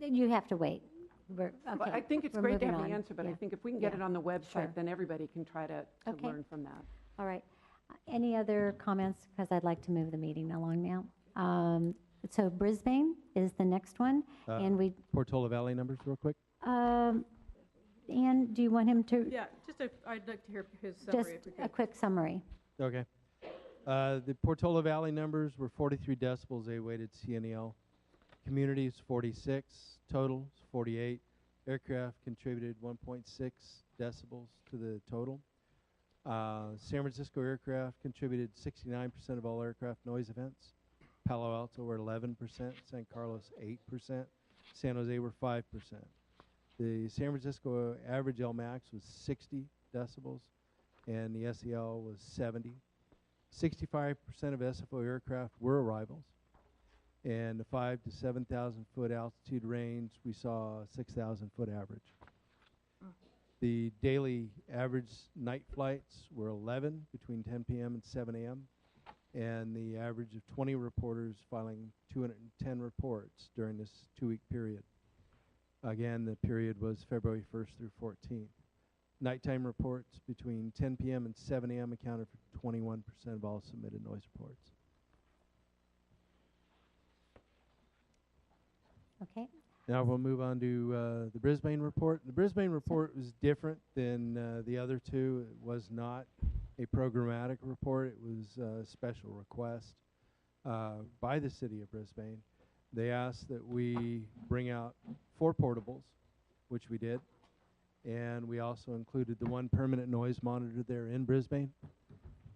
you have to wait. Well, I think it's great to have the answer, but I think if we can get it on the website, then everybody can try to learn from that. All right. Any other comments? Because I'd like to move the meeting along now. So Brisbane is the next one, and we. Portola Valley numbers, real quick. Ann, do you want him to? Yeah, I'd like to hear his summary. Just a quick summary. Okay. The Portola Valley numbers were 43 decibels, A-weighted CNEL. Communities 46, totals 48. Aircraft contributed 1.6 decibels to the total. San Francisco aircraft contributed 69% of all aircraft noise events. Palo Alto were 11%, San Carlos 8%, San Jose were 5%. The San Francisco average LMAX was 60 decibels, and the SEL was 70. 65% of SFO aircraft were arrivals, and the 5,000 to 7,000 foot altitude range, we saw a 6,000 foot average. The daily average night flights were 11 between 10 p.m. and 7 a.m., and the average of 20 reporters filing 210 reports during this 2-week period. Again, the period was February 1st through 14th. Nighttime reports between 10 p.m. and 7 a.m. accounted for 21% of all submitted noise reports. Okay. Now we'll move on to the Brisbane report. The Brisbane report was different than the other two. It was not a programmatic report. It was a special request by the city of Brisbane. They asked that we bring out 4 portables, which we did. And we also included the 1 permanent noise monitor there in Brisbane.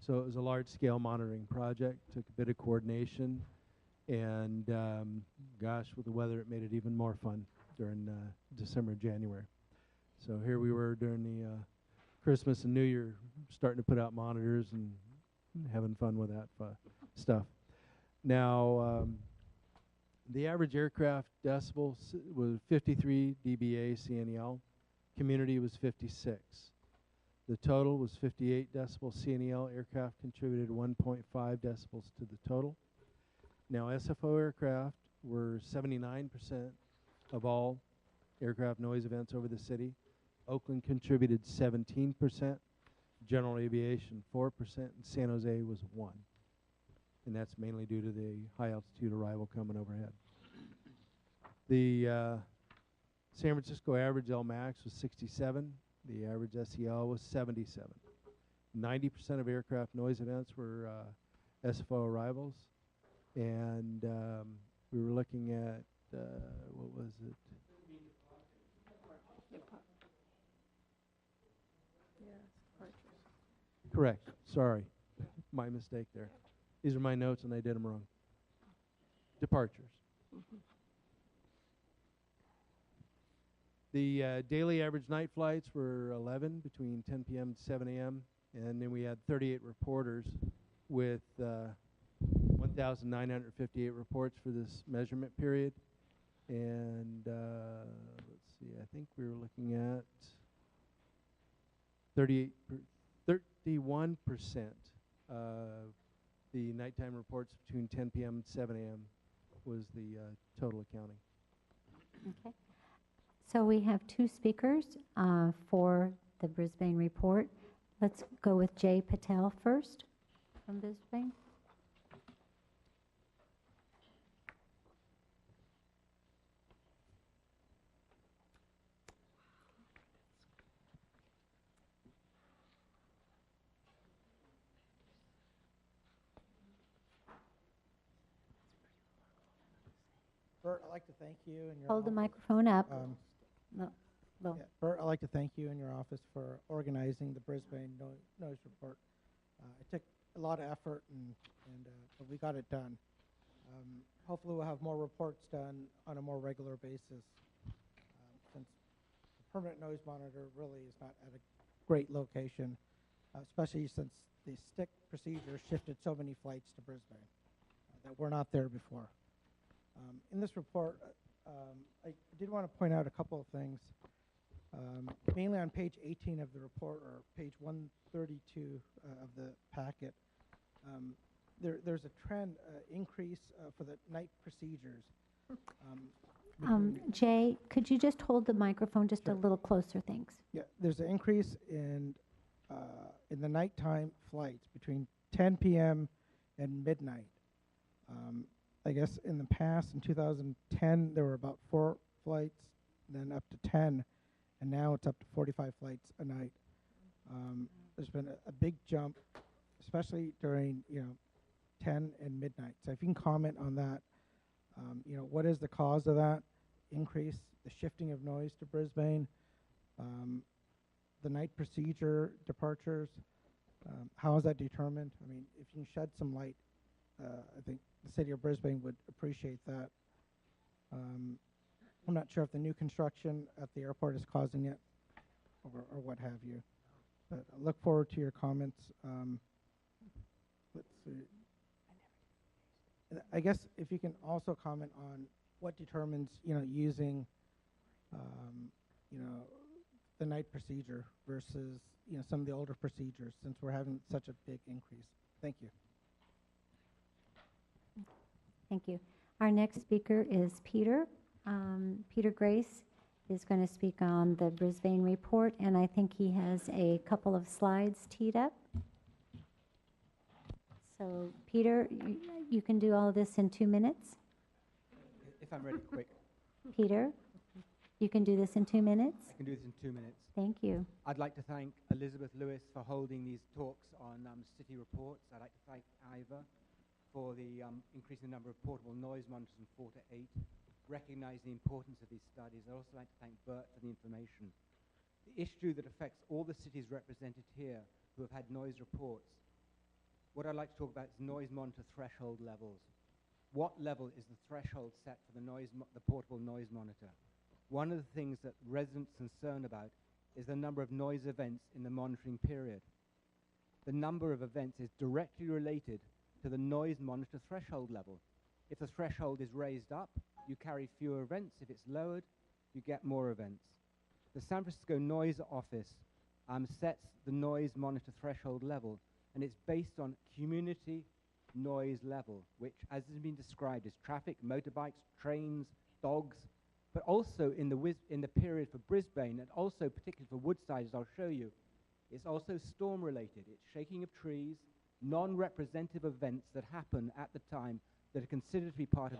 So it was a large-scale monitoring project, took a bit of coordination. And gosh, with the weather, it made it even more fun during December and January. So here we were during the Christmas and New Year, starting to put out monitors and having fun with that stuff. Now, the average aircraft decibels was 53 dBA CNEL. Community was 56. The total was 58 decibel CNEL. Aircraft contributed 1.5 decibels to the total. Now, SFO aircraft were 79% of all aircraft noise events over the city. Oakland contributed 17%, General Aviation 4%, and San Jose was 1%. And that's mainly due to the high altitude arrival coming overhead. The San Francisco average LMAX was 67. The average SEL was 77. 90% of aircraft noise events were SFO arrivals. And we were looking at, what was it? Correct. Sorry. My mistake there. These are my notes and I did them wrong. Departures. The daily average night flights were 11 between 10 p.m. and 7 a.m. And then we had 38 reporters with 1,958 reports for this measurement period. And let's see, I think we were looking at 31% The nighttime reports between 10 p.m. and 7 a.m. was the total accounting. Okay. So we have two speakers for the Brisbane report. Let's go with Jay Patel first from Brisbane. Bert, I'd like to thank you and your Hold the office. microphone up. No, Yeah, Bert, I'd like to thank you and your office for organizing the Brisbane noise report. It took a lot of effort, but we got it done. Hopefully we'll have more reports done on a more regular basis, since the permanent noise monitor really is not at a great location, especially since the stick procedure shifted so many flights to Brisbane that were not there before. In this report, I did want to point out a couple of things. Mainly on page 18 of the report, or page 132 of the packet, there's a trend increase for the night procedures. Jay, could you just hold the microphone just a little closer, thanks. Yeah, there's an increase in the nighttime flights between 10 p.m. and midnight. I guess in the past, in 2010, there were about 4 flights, then up to 10, and now it's up to 45 flights a night. There's been a big jump, especially during 10 and midnight. So if you can comment on that, what is the cause of that increase, the shifting of noise to Brisbane, the night procedure departures, how is that determined? I mean, if you can shed some light, I think the city of Brisbane would appreciate that. I'm not sure if the new construction at the airport is causing it or what have you. But I look forward to your comments. Let's see. I guess if you can also comment on what determines, using, the night procedure versus, some of the older procedures, since we're having such a big increase. Thank you. Thank you. Our next speaker is Peter. Peter Grace is going to speak on the Brisbane report, and I think he has a couple of slides teed up. So, Peter, you can do all of this in 2 minutes. If I'm ready, quick. Peter, you can do this in 2 minutes. I can do this in 2 minutes. Thank you. I'd like to thank Elizabeth Lewis for holding these talks on city reports. I'd like to thank Ivor for the increasing number of portable noise monitors from 4 to 8, recognize the importance of these studies. I'd also like to thank Bert for the information. The issue that affects all the cities represented here who have had noise reports, what I'd like to talk about is noise monitor threshold levels. What level is the threshold set for the portable noise monitor? One of the things that residents are concerned about is the number of noise events in the monitoring period. The number of events is directly related to the noise monitor threshold level. If the threshold is raised up, you carry fewer events. If it's lowered, you get more events. The San Francisco Noise Office sets the noise monitor threshold level, and it's based on community noise level, which, as has been described, is traffic, motorbikes, trains, dogs, but also in the period for Brisbane, and also particularly for Woodside, as I'll show you, it's also storm-related. It's shaking of trees, non-representative events that happen at the time that are considered to be part of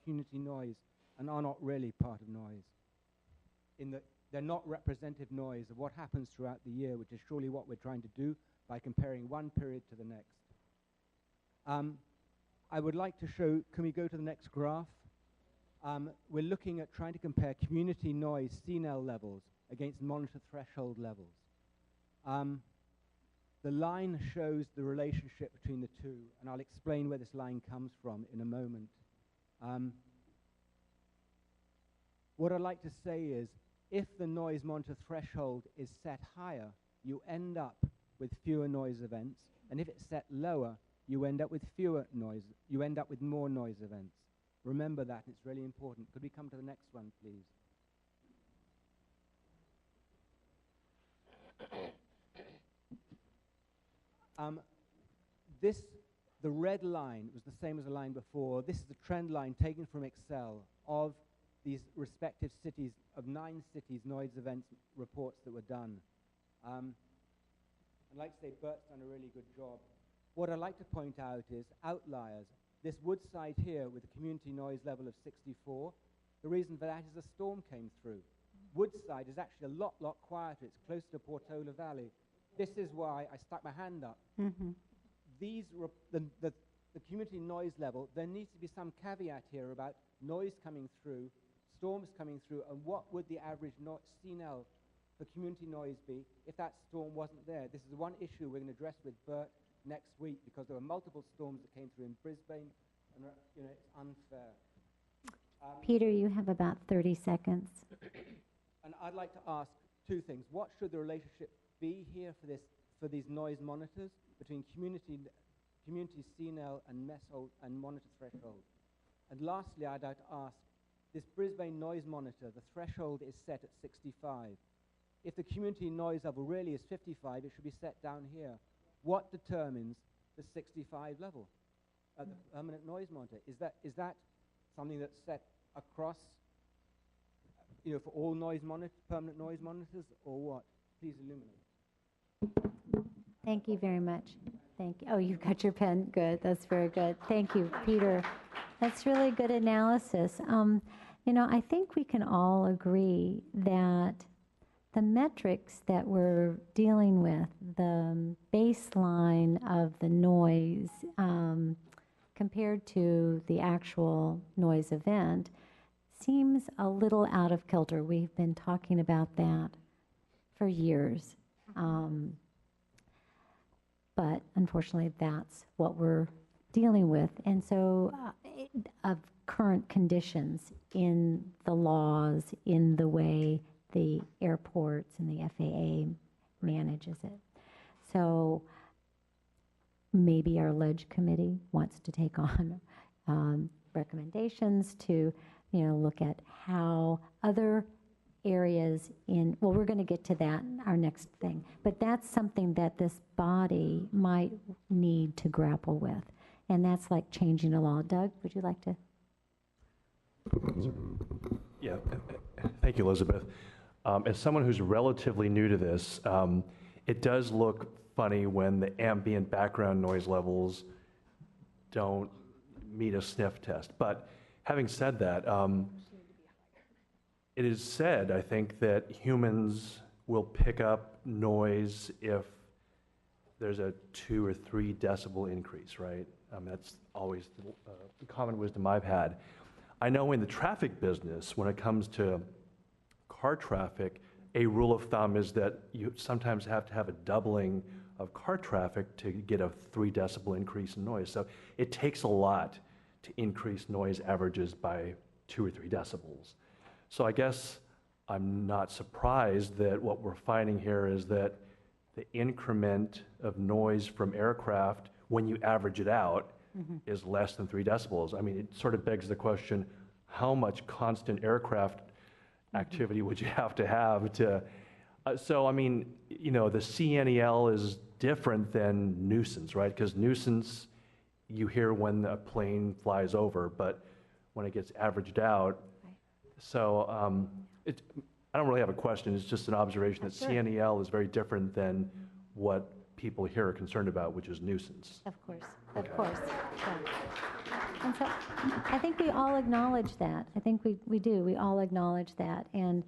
community noise and are not really part of noise. They're not representative noise of what happens throughout the year, which is surely what we're trying to do by comparing one period to the next. I would like to show, can we go to the next graph? We're looking at trying to compare community noise CNL levels against monitor threshold levels. The line shows the relationship between the two, and I'll explain where this line comes from in a moment. What I'd like to say is, if the noise monitor threshold is set higher, you end up with fewer noise events, and if it's set lower, you end up with more noise events. Remember that, it's really important. Could we come to the next one, please? The red line was the same as the line before. This is the trend line taken from Excel of these respective cities, of 9 cities, noise events reports that were done. I'd like to say Bert's done a really good job. What I'd like to point out is outliers. This Woodside here with a community noise level of 64, the reason for that is a storm came through. Woodside is actually a lot quieter. It's close to Portola Valley. This is why I stuck my hand up. Mm-hmm. The community noise level, there needs to be some caveat here about noise coming through, storms coming through, and what would the average CNL for community noise be if that storm wasn't there. This is one issue we're going to address with Bert next week, because there were multiple storms that came through in Brisbane, and it's unfair. Peter, you have about 30 seconds. And I'd like to ask 2 things. What should the relationship be here for these noise monitors between community CNL and and monitor threshold? And lastly, I'd like to ask, this Brisbane noise monitor, the threshold is set at 65. If the community noise level really is 55, it should be set down here. What determines the 65 level at the permanent noise monitor? Is that something that's set across, for all permanent noise monitors, or what? Please illuminate. Thank you very much. Thank you. Oh, you've got your pen. Good. That's very good. Thank you, Peter. That's really good analysis. I think we can all agree that the metrics that we're dealing with, the baseline of the noise compared to the actual noise event, seems a little out of kilter. We've been talking about that for years. But unfortunately, that's what we're dealing with. And so of current conditions in the laws, in the way the airports and the FAA manages it. So maybe our ledge committee wants to take on recommendations to, look at how other areas we're going to get to that in our next thing, but that's something that this body might need to grapple with, and that's like changing a law. Doug, would you like to? Yeah, thank you, Elizabeth. As someone who's relatively new to this, it does look funny when the ambient background noise levels don't meet a sniff test. But having said that, it is said, I think, that humans will pick up noise if there's a 2 or 3 decibel increase, right? That's always the common wisdom I've had. I know in the traffic business, when it comes to car traffic, a rule of thumb is that you sometimes have to have a doubling of car traffic to get a 3 decibel increase in noise. So it takes a lot to increase noise averages by 2 or 3 decibels. So I guess I'm not surprised that what we're finding here is that the increment of noise from aircraft, when you average it out, is less than 3 decibels. I mean, it sort of begs the question, how much constant aircraft activity would you have to so I mean, the CNEL is different than nuisance, right? Because nuisance, you hear when a plane flies over, but when it gets averaged out, so I don't really have a question, it's just an observation that CNEL is very different than what people here are concerned about, which is nuisance. Of course. Yeah. And so I think we all acknowledge that. I think we do. We all acknowledge that. And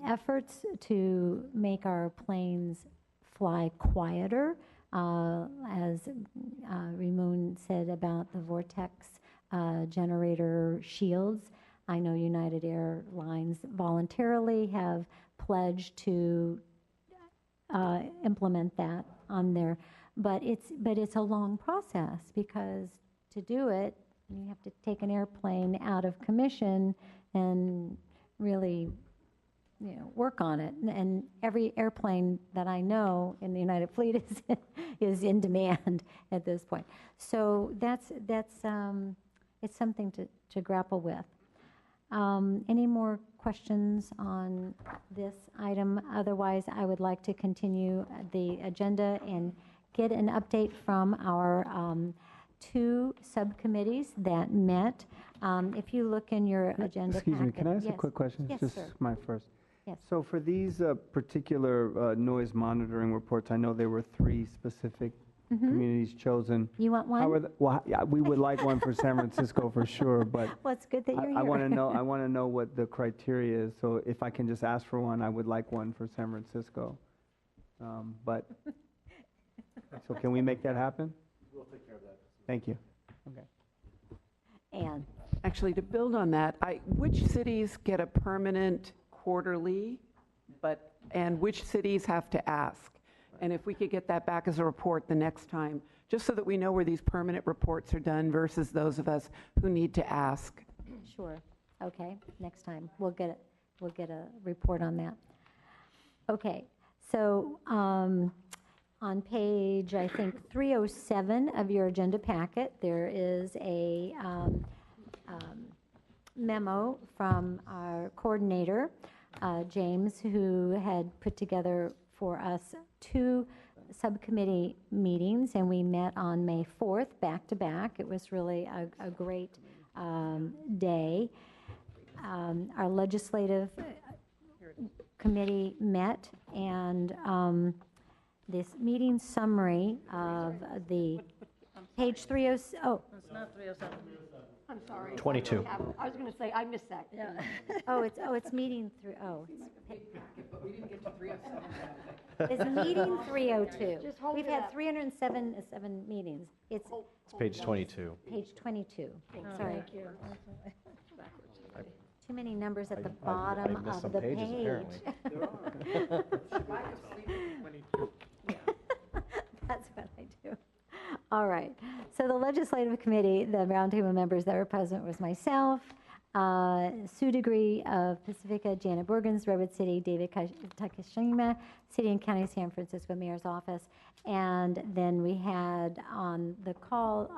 efforts to make our planes fly quieter, as Ramoon said about the vortex generator shields. I know United Airlines voluntarily have pledged to implement that on their, but it's a long process, because to do it, you have to take an airplane out of commission and really, work on it. And every airplane that I know in the United Fleet is in demand at this point. So that's it's something to grapple with. Any more questions on this item? Otherwise, I would like to continue the agenda and get an update from our 2 subcommittees that met. If you look in your agenda Excuse me, packet- can I ask a Yes. quick question? Yes, Just sir. my first. Yes. So for these particular noise monitoring reports, I know there were 3 specific communities chosen. You want one? How are well, yeah, we would like one for San Francisco for sure, but Well, it's good that you're here. I want to know. I want to know what the criteria is. So if I can just ask for one, I would like one for San Francisco. But so can we make that happen? We'll take care of that. Thank you. Okay. Anne. Actually, to build on that, which cities get a permanent quarterly, and which cities have to ask? And if we could get that back as a report the next time, just so that we know where these permanent reports are done versus those of us who need to ask. Sure. Okay, next time. We'll get a report on that. Okay, so on page, I think, 307 of your agenda packet, there is a memo from our coordinator, James, who had put together for us 2 subcommittee meetings, and we met on May 4th, back to back. It was really a great day. Our legislative committee met, and this meeting summary of the page 307. Oh. It's not 307. I'm sorry. 22. I was going to say, I missed that. Yeah. It's meeting through, But we didn't get to 307. It's meeting 302. Just hold We've it had up. 307 meetings. It's It's page 22. page 22. Sorry. Thank you. Too many numbers at the I bottom missed of some the pages, page. apparently. That's what I do. All right. So the legislative committee, the roundtable members that were present was myself, Sue Degree of Pacifica, Janet Borgens, Redwood City, David Takashima, City and County San Francisco Mayor's Office, and then we had on the call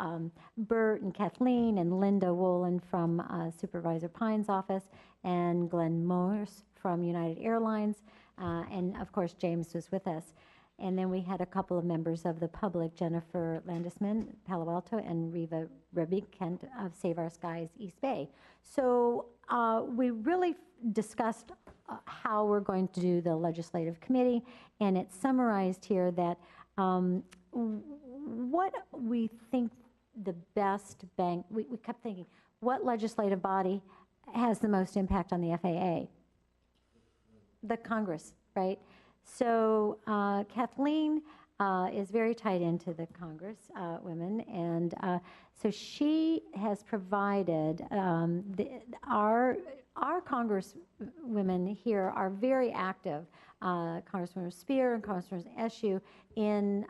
Bert and Kathleen and Linda Woolen from Supervisor Pine's office, and Glenn Morse from United Airlines, and of course James was with us. And then we had a couple of members of the public, Jennifer Landisman, Palo Alto, and Reva Rebbe Kent of Save Our Skies East Bay. So we really discussed how we're going to do the legislative committee, and it's summarized here that what we think the best bang, we kept thinking, what legislative body has the most impact on the FAA? The Congress, right? So Kathleen is very tied into the Congress women, and so she has provided our Congresswomen here are very active. Congresswoman Spear and Congresswoman Eshoo in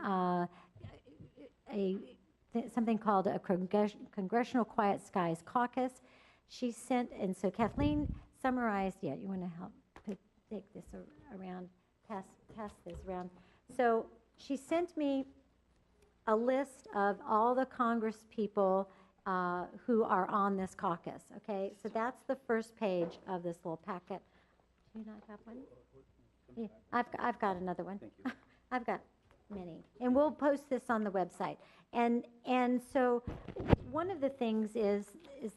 something called a Congressional Quiet Skies Caucus. She sent, and so Kathleen summarized. Yeah, you want to help take this around. Pass this around. So she sent me a list of all the Congress people who are on this caucus, okay? So that's the first page of this little packet. Do you not have one? Yeah, I've got another one. Thank you. I've got many. And we'll post this on the website. And so one of the things is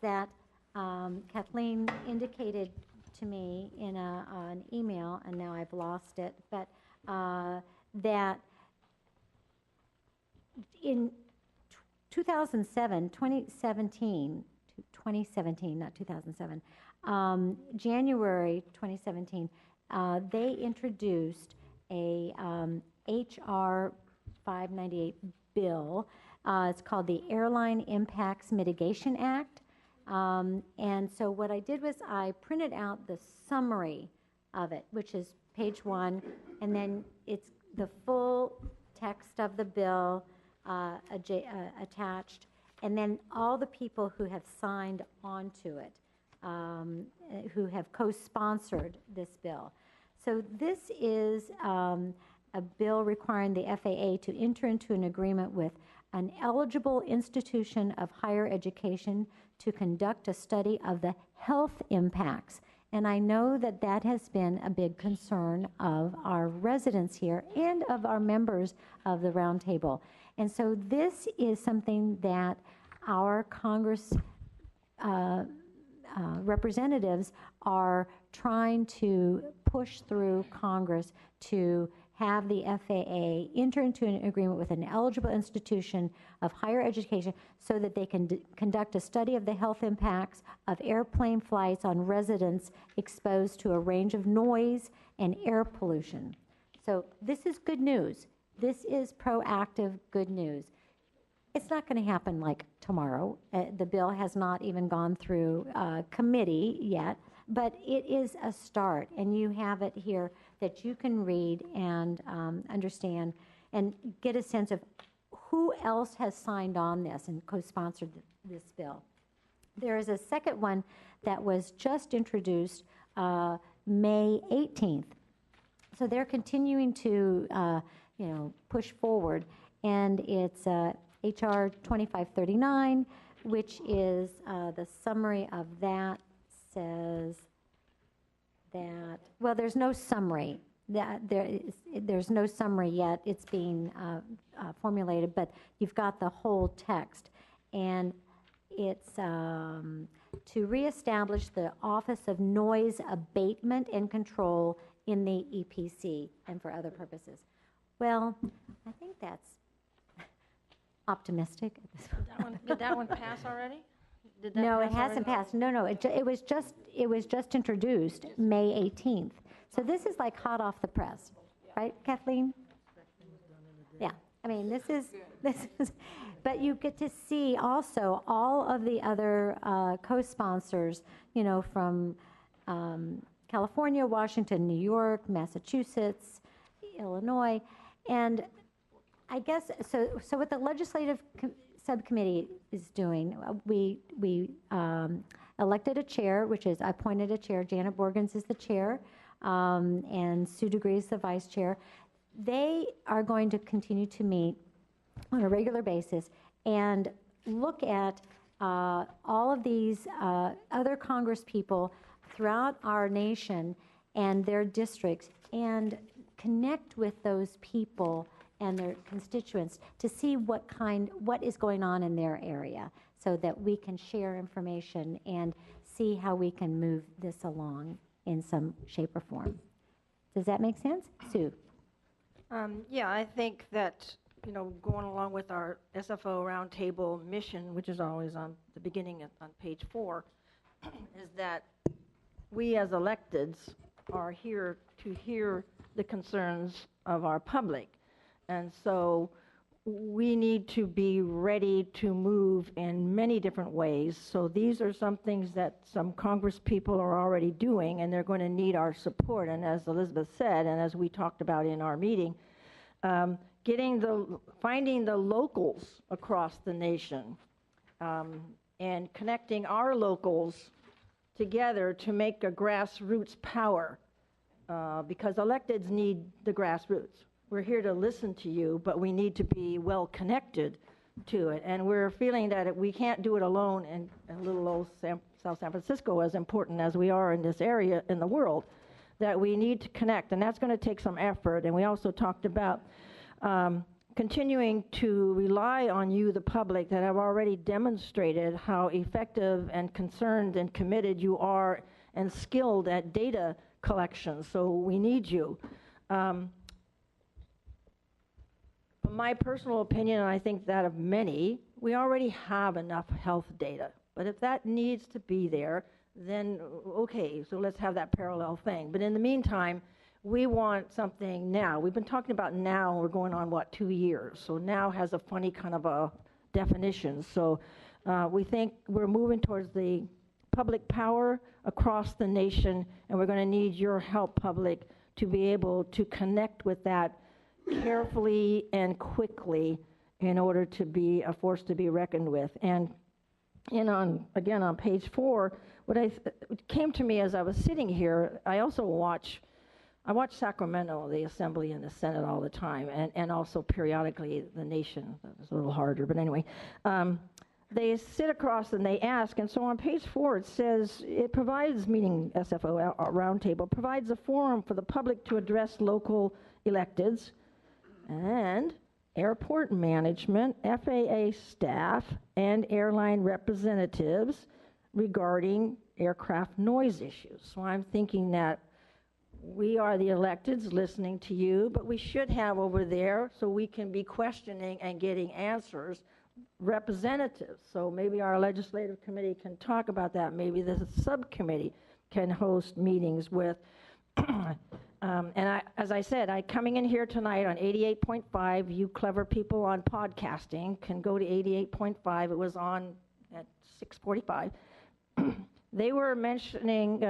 that Kathleen indicated to me in an email, and now I've lost it, but that in 2017, not 2007, January 2017, they introduced a HR 598 bill. It's called the Airline Impacts Mitigation Act. And so what I did was I printed out the summary of it, which is page 1, and then it's the full text of the bill attached, and then all the people who have signed onto it, who have co-sponsored this bill. So this is a bill requiring the FAA to enter into an agreement with an eligible institution of higher education to conduct a study of the health impacts And I know that that has been a big concern of our residents here and of our members of the Roundtable. And so this is something that our Congress representatives are trying to push through Congress to have the FAA enter into an agreement with an eligible institution of higher education so that they can conduct a study of the health impacts of airplane flights on residents exposed to a range of noise and air pollution. So this is good news. This is proactive good news. It's not going to happen like tomorrow. The bill has not even gone through committee yet, but it is a start, and you have it here that you can read and understand and get a sense of who else has signed on this and co-sponsored this bill. There is a second one that was just introduced May 18th. So they're continuing to push forward, and it's HR 2539, which is the summary of that says that, well, there's no summary. There's no summary yet. It's being formulated, but you've got the whole text. And it's to reestablish the Office of Noise Abatement and Control in the EPC and for other purposes. Well, I think that's optimistic at this point. Did that one pass already? No, it hasn't passed. No, it was just introduced May 18th. So this is like hot off the press, right, Kathleen? Yeah, I mean, this is, but you get to see also all of the other co-sponsors, from California, Washington, New York, Massachusetts, Illinois, and I guess, so what the legislative subcommittee is doing, we elected a chair, which is, I appointed a chair. Janet Borgens is the chair, and Sue DeGree is the vice chair. They are going to continue to meet on a regular basis and look at all of these other Congress people throughout our nation and their districts and connect with those people and their constituents to see what is going on in their area so that we can share information and see how we can move this along in some shape or form. Does that make sense? Sue? Yeah, I think that, going along with our SFO Roundtable mission, which is always on the beginning on page 4, is that we as electeds are here to hear the concerns of our public. And so we need to be ready to move in many different ways. So these are some things that some Congress people are already doing, and they're going to need our support. And as Elizabeth said, and as we talked about in our meeting, finding the locals across the nation and connecting our locals together to make a grassroots power, because electeds need the grassroots. We're here to listen to you, but we need to be well connected to it. And we're feeling that we can't do it alone in little old South San Francisco, as important as we are in this area in the world, that we need to connect. And that's going to take some effort. And we also talked about continuing to rely on you, the public, that have already demonstrated how effective and concerned and committed you are and skilled at data collection. So we need you. My personal opinion, and I think that of many, we already have enough health data. But if that needs to be there, then okay, so let's have that parallel thing. But in the meantime, we want something now. We've been talking about now, and we're going on, 2 years? So now has a funny kind of a definition. So we think we're moving towards the public power across the nation, and we're going to need your help, public, to be able to connect with that carefully and quickly in order to be a force to be reckoned with. And on page 4, what came to me as I was sitting here, I watch Sacramento, the Assembly and the Senate all the time, and also periodically the nation. That was a little harder, but anyway. they sit across and they ask, and so on page 4 it says, it provides, meaning SFO Roundtable, provides a forum for the public to address local electeds and airport management, FAA staff, and airline representatives regarding aircraft noise issues. So I'm thinking that we are the electeds listening to you, but we should have over there, so we can be questioning and getting answers, representatives. So maybe our legislative committee can talk about that. Maybe the subcommittee can host meetings with and as I said, coming in here tonight on 88.5, you clever people on podcasting can go to 88.5. It was on at 6:45. They were mentioning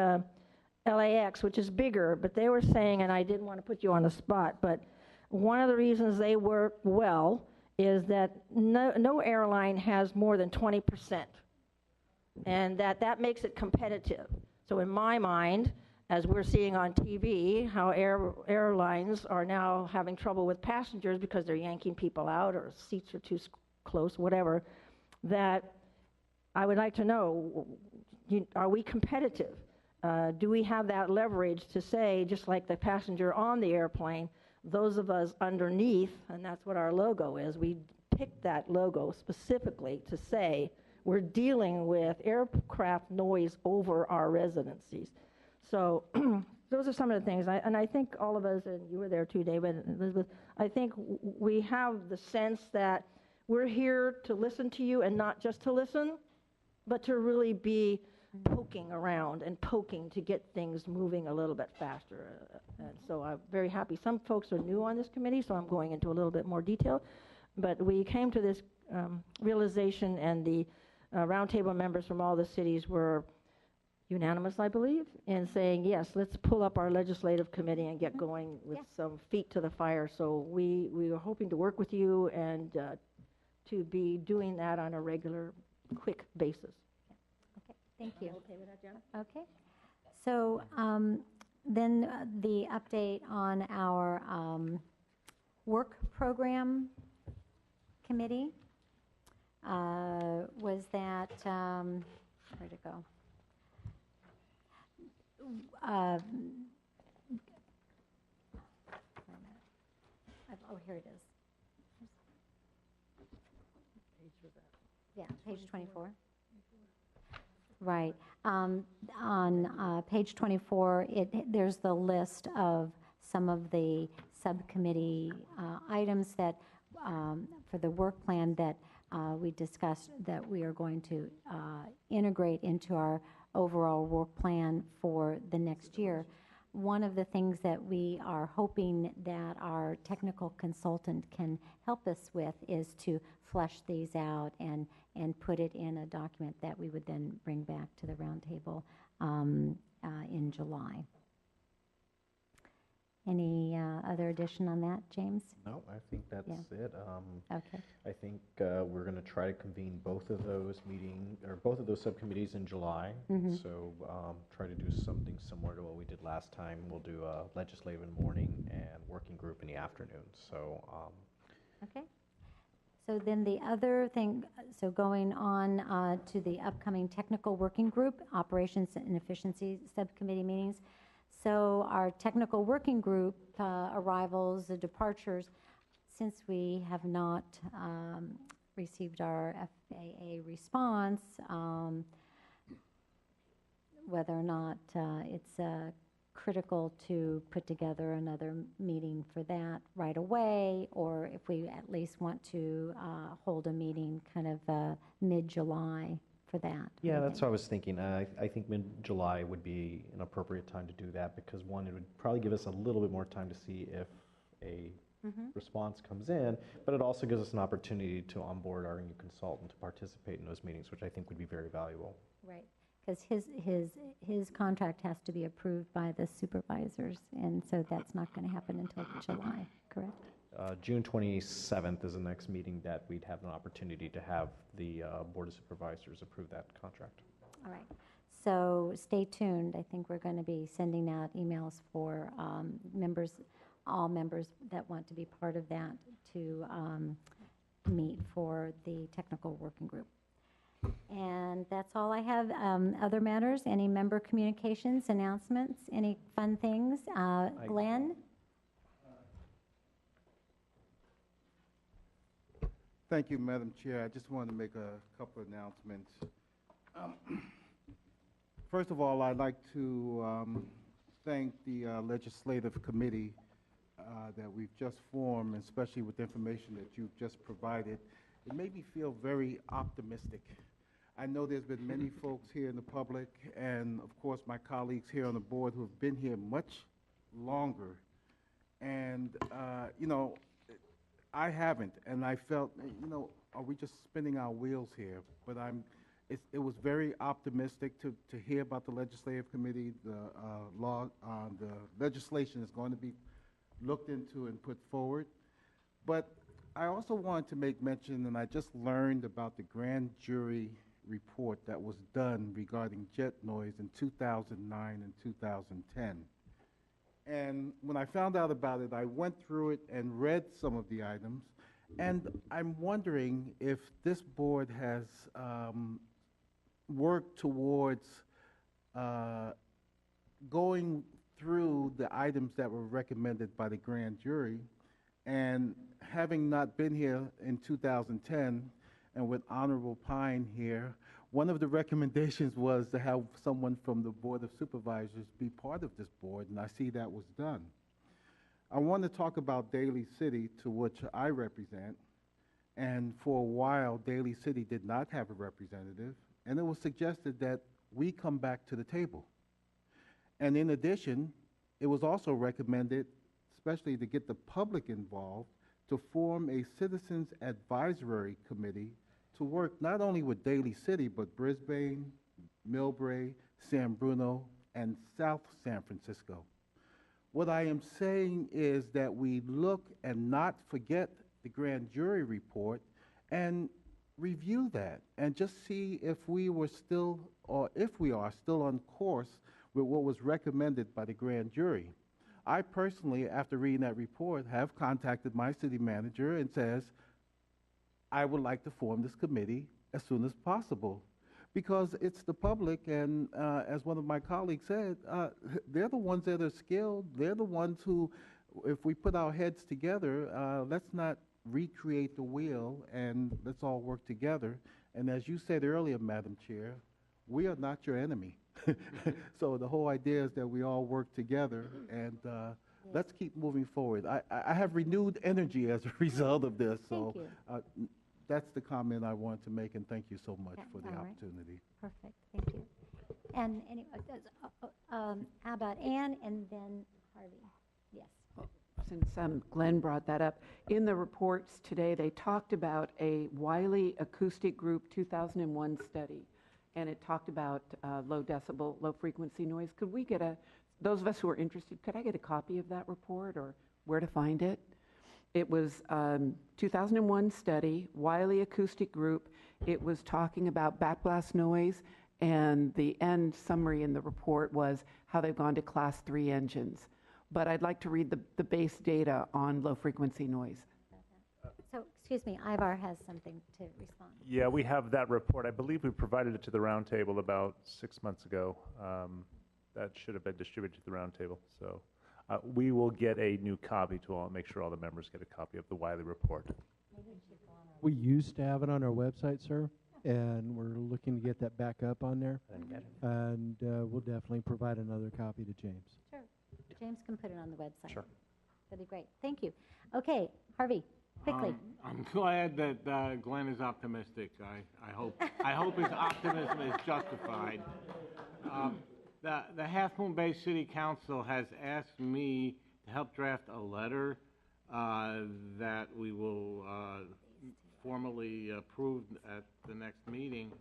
LAX, which is bigger, but they were saying, and I didn't want to put you on the spot, but one of the reasons they work well is that no airline has more than 20%, and that makes it competitive. So in my mind, as we're seeing on TV, how airlines are now having trouble with passengers because they're yanking people out or seats are too close, whatever, that I would like to know, are we competitive? Do we have that leverage to say, just like the passenger on the airplane, those of us underneath, and that's what our logo is, we picked that logo specifically to say we're dealing with aircraft noise over our residencies. So those are some of the things, and I think all of us, and you were there too, David and Elizabeth, I think we have the sense that we're here to listen to you, and not just to listen, but to really be poking around and poking to get things moving a little bit faster. And so I'm very happy. Some folks are new on this committee, so I'm going into a little bit more detail. But we came to this realization, and the roundtable members from all the cities were unanimous, I believe, in saying, yes, let's pull up our legislative committee and get going with some feet to the fire. So we were hoping to work with you and to be doing that on a regular, quick basis. Okay, thank you. Okay with that, Jen? Okay. So then the update on our work program committee was that, where'd it go? Oh, here it is. Yeah, page 24. Right. On page 24, there's the list of some of the subcommittee items that, for the work plan that we discussed, that we are going to integrate into our overall work plan for the next year. One of the things that we are hoping that our technical consultant can help us with is to flesh these out and put it in a document that we would then bring back to the roundtable in July. Any other addition on that, James? No, I think that's it. Okay. I think we're going to try to convene both of those both of those subcommittees in July. Mm-hmm. So try to do something similar to what we did last time. We'll do a legislative in the morning and working group in the afternoon. So. Okay. So then the other thing, so going on to the upcoming technical working group, operations and efficiency subcommittee meetings. So our technical working group arrivals, the departures, since we have not received our FAA response, whether or not it's critical to put together another meeting for that right away, or if we at least want to hold a meeting kind of mid-July for that. Yeah, that's what I was thinking. I think mid-July would be an appropriate time to do that because, one, it would probably give us a little bit more time to see if a response comes in, but it also gives us an opportunity to onboard our new consultant to participate in those meetings, which I think would be very valuable. Right, because his contract has to be approved by the supervisors, and so that's not going to happen until July, correct? June 27th is the next meeting that we'd have an opportunity to have the Board of Supervisors approve that contract. All right. So stay tuned. I think we're going to be sending out emails for all members that want to be part of that to meet for the technical working group. And that's all I have. Other matters, any member communications, announcements, any fun things? Glenn? Thank you, Madam Chair. I just wanted to make a couple of announcements. First of all, I'd like to thank the legislative committee that we've just formed, especially with the information that you've just provided. It made me feel very optimistic. I know there's been many folks here in the public, and of course my colleagues here on the board who have been here much longer. And, you know, I haven't, and I felt, you know, are we just spinning our wheels here? But it was very optimistic to hear about the legislative committee. The legislation is going to be looked into and put forward. But I also wanted to make mention, and I just learned about the grand jury report that was done regarding jet noise in 2009 and 2010. And when I found out about it, I went through it and read some of the items, and I'm wondering if this board has worked towards going through the items that were recommended by the grand jury. And having not been here in 2010, and with Honorable Pine here, one of the recommendations was to have someone from the Board of Supervisors be part of this board, and I see that was done. I want to talk about Daly City, to which I represent, and for a while, Daly City did not have a representative, and it was suggested that we come back to the table. And in addition, it was also recommended, especially to get the public involved, to form a Citizens Advisory Committee to work not only with Daly City, but Brisbane, Millbrae, San Bruno, and South San Francisco. What I am saying is that we look and not forget the grand jury report and review that and just see if we were still, or if we are still on course with what was recommended by the grand jury. I personally, after reading that report, have contacted my city manager and says, I would like to form this committee as soon as possible, because it's the public, and as one of my colleagues said, they're the ones that are skilled. They're the ones who, if we put our heads together, let's not recreate the wheel, and let's all work together. And as you said earlier, Madam Chair, we are not your enemy. So the whole idea is that we all work together, and let's keep moving forward. I have renewed energy as a result of this. So that's the comment I wanted to make, and thank you so much for the opportunity. Perfect, thank you. And anyway, how about Ann and then Harvey? Yes. Since Glenn brought that up, in the reports today, they talked about a Wiley Acoustic Group 2001 study, and it talked about low decibel, low frequency noise. Could we get those of us who are interested, could I get a copy of that report or where to find it? It was 2001 study, Wiley Acoustic Group. It was talking about backblast noise, and the end summary in the report was how they've gone to Class 3 engines. But I'd like to read the base data on low frequency noise. So, excuse me, Ivar has something to respond. Yeah, we have that report. I believe we provided it to the Roundtable about 6 months ago. That should have been distributed to the Roundtable. So we will get a new copy to make sure all the members get a copy of the Wiley report. We used to have it on our website, sir, and we're looking to get that back up on there. And we'll definitely provide another copy to James. Sure. James can put it on the website. Sure. That'd be great. Thank you. Okay, Harvey, quickly. I'm glad that Glenn is optimistic. I hope his optimism is justified. The Half Moon Bay City Council has asked me to help draft a letter that we will formally approve at the next meeting.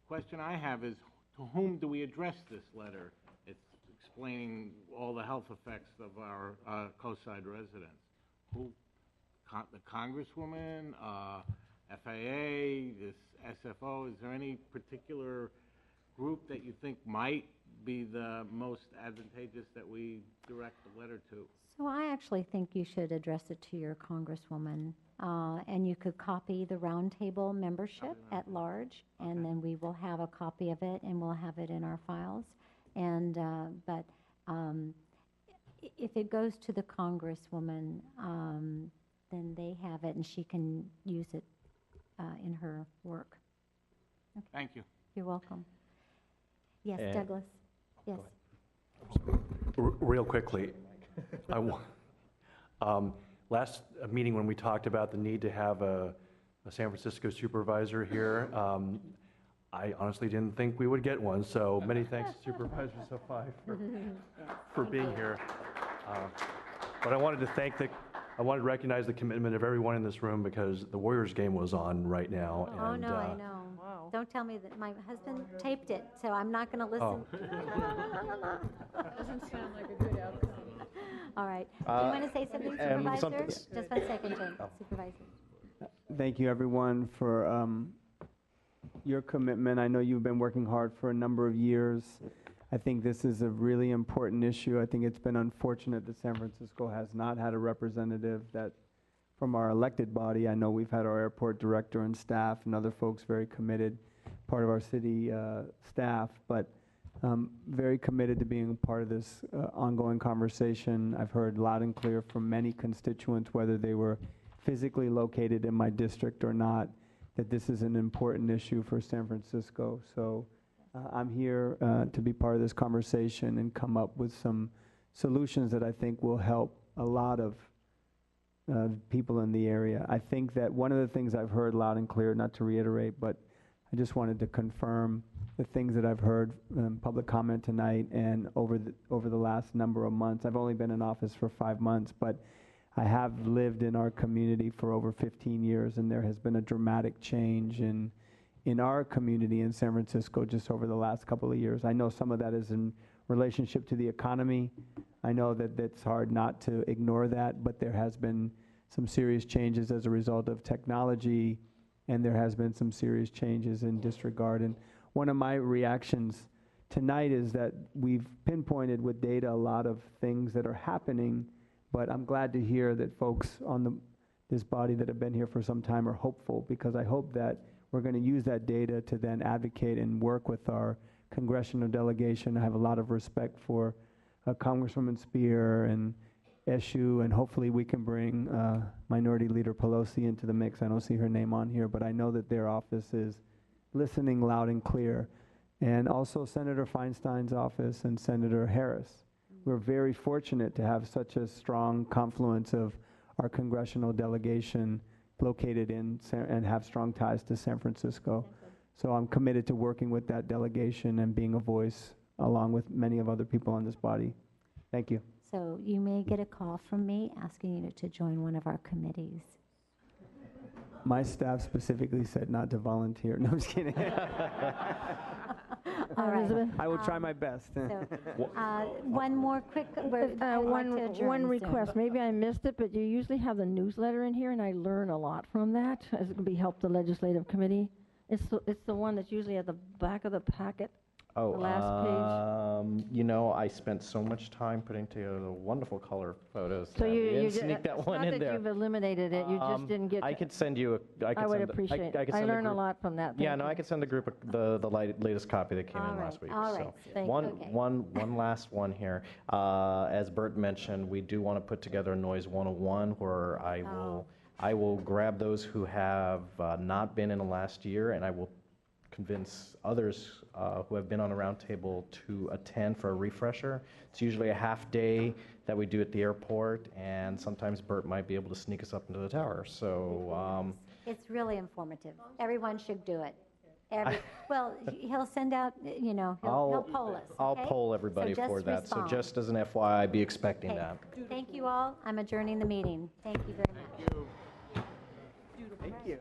Question I have is, to whom do we address this letter? It's explaining all the health effects of our coastside residents. Who? The Congresswoman, FAA, this SFO? Is there any particular group that you think might be the most advantageous that we direct the letter to? So I actually think you should address it to your congresswoman, and you could copy the Roundtable membership at large, and then we will have a copy of it, and we'll have it in our files. And but if it goes to the congresswoman, then they have it, and she can use it in her work. Okay. Thank you. You're welcome. Yes, And- Douglas. Yes. Real quickly, last meeting when we talked about the need to have a San Francisco supervisor here, I honestly didn't think we would get one, so many thanks to Supervisor Safai for being here. But I wanted to recognize the commitment of everyone in this room because the Warriors game was on right now. Oh, and, no, I know. Wow. Don't tell me that my husband taped it, so I'm not going to listen. Doesn't sound like a good outcome. All right. Do you want to say something, Supervisor? Just 1 second, Jim. Supervisor. Thank you, everyone, for your commitment. I know you've been working hard for a number of years. I think this is a really important issue. I think it's been unfortunate that San Francisco has not had a representative that from our elected body. I know we've had our airport director and staff and other folks very committed, part of our city staff, but very committed to being a part of this ongoing conversation. I've heard loud and clear from many constituents, whether they were physically located in my district or not, that this is an important issue for San Francisco. So I'm here to be part of this conversation and come up with some solutions that I think will help a lot of people in the area. I think that one of the things I've heard loud and clear, not to reiterate, but I just wanted to confirm the things that I've heard in public comment tonight and over the last number of months. I've only been in office for 5 months, but I have lived in our community for over 15 years, and there has been a dramatic change in our community in San Francisco just over the last couple of years. I know some of that is in relationship to the economy. I know that it's hard not to ignore that, but there has been some serious changes as a result of technology, and there has been some serious changes in disregard. And one of my reactions tonight is that we've pinpointed with data a lot of things that are happening, but I'm glad to hear that folks on this body that have been here for some time are hopeful, because I hope that we're going to use that data to then advocate and work with our congressional delegation. I have a lot of respect for Congresswoman Spear and Eshu, and hopefully we can bring Minority Leader Pelosi into the mix. I don't see her name on here, but I know that their office is listening loud and clear. And also Senator Feinstein's office and Senator Harris. We're very fortunate to have such a strong confluence of our congressional delegation located in and have strong ties to San Francisco. So I'm committed to working with that delegation and being a voice along with many of other people on this body. Thank you. So you may get a call from me asking you to join one of our committees. My staff specifically said not to volunteer. No, I'm just kidding. All right. I will try my best. One more quick, one request. Maybe I missed it, but you usually have the newsletter in here, and I learn a lot from that. As it can be help the legislative committee. It's the one that's usually at the back of the packet. Oh, the last page. you know, I spent so much time putting together the wonderful color photos. So that you we didn't just, sneak that one not in that there. you've eliminated it. You just didn't get. I could send you. I would appreciate. I learn a lot from that. Yeah, no, I could send a group the latest copy that came in last week. All right. So one last one here. As Bert mentioned, we do want to put together a Noise 101 where I will grab those who have not been in the last year, and I will convince others who have been on the roundtable to attend for a refresher. It's usually a half day that we do at the airport, and sometimes Bert might be able to sneak us up into the tower. So it's really informative. Everyone should do it. Well, he'll send out, he'll poll us. I'll okay? poll everybody so for that. Respond. So just as an FYI, be expecting Okay. that. Thank you all. I'm adjourning the meeting. Thank you very much. Thank you.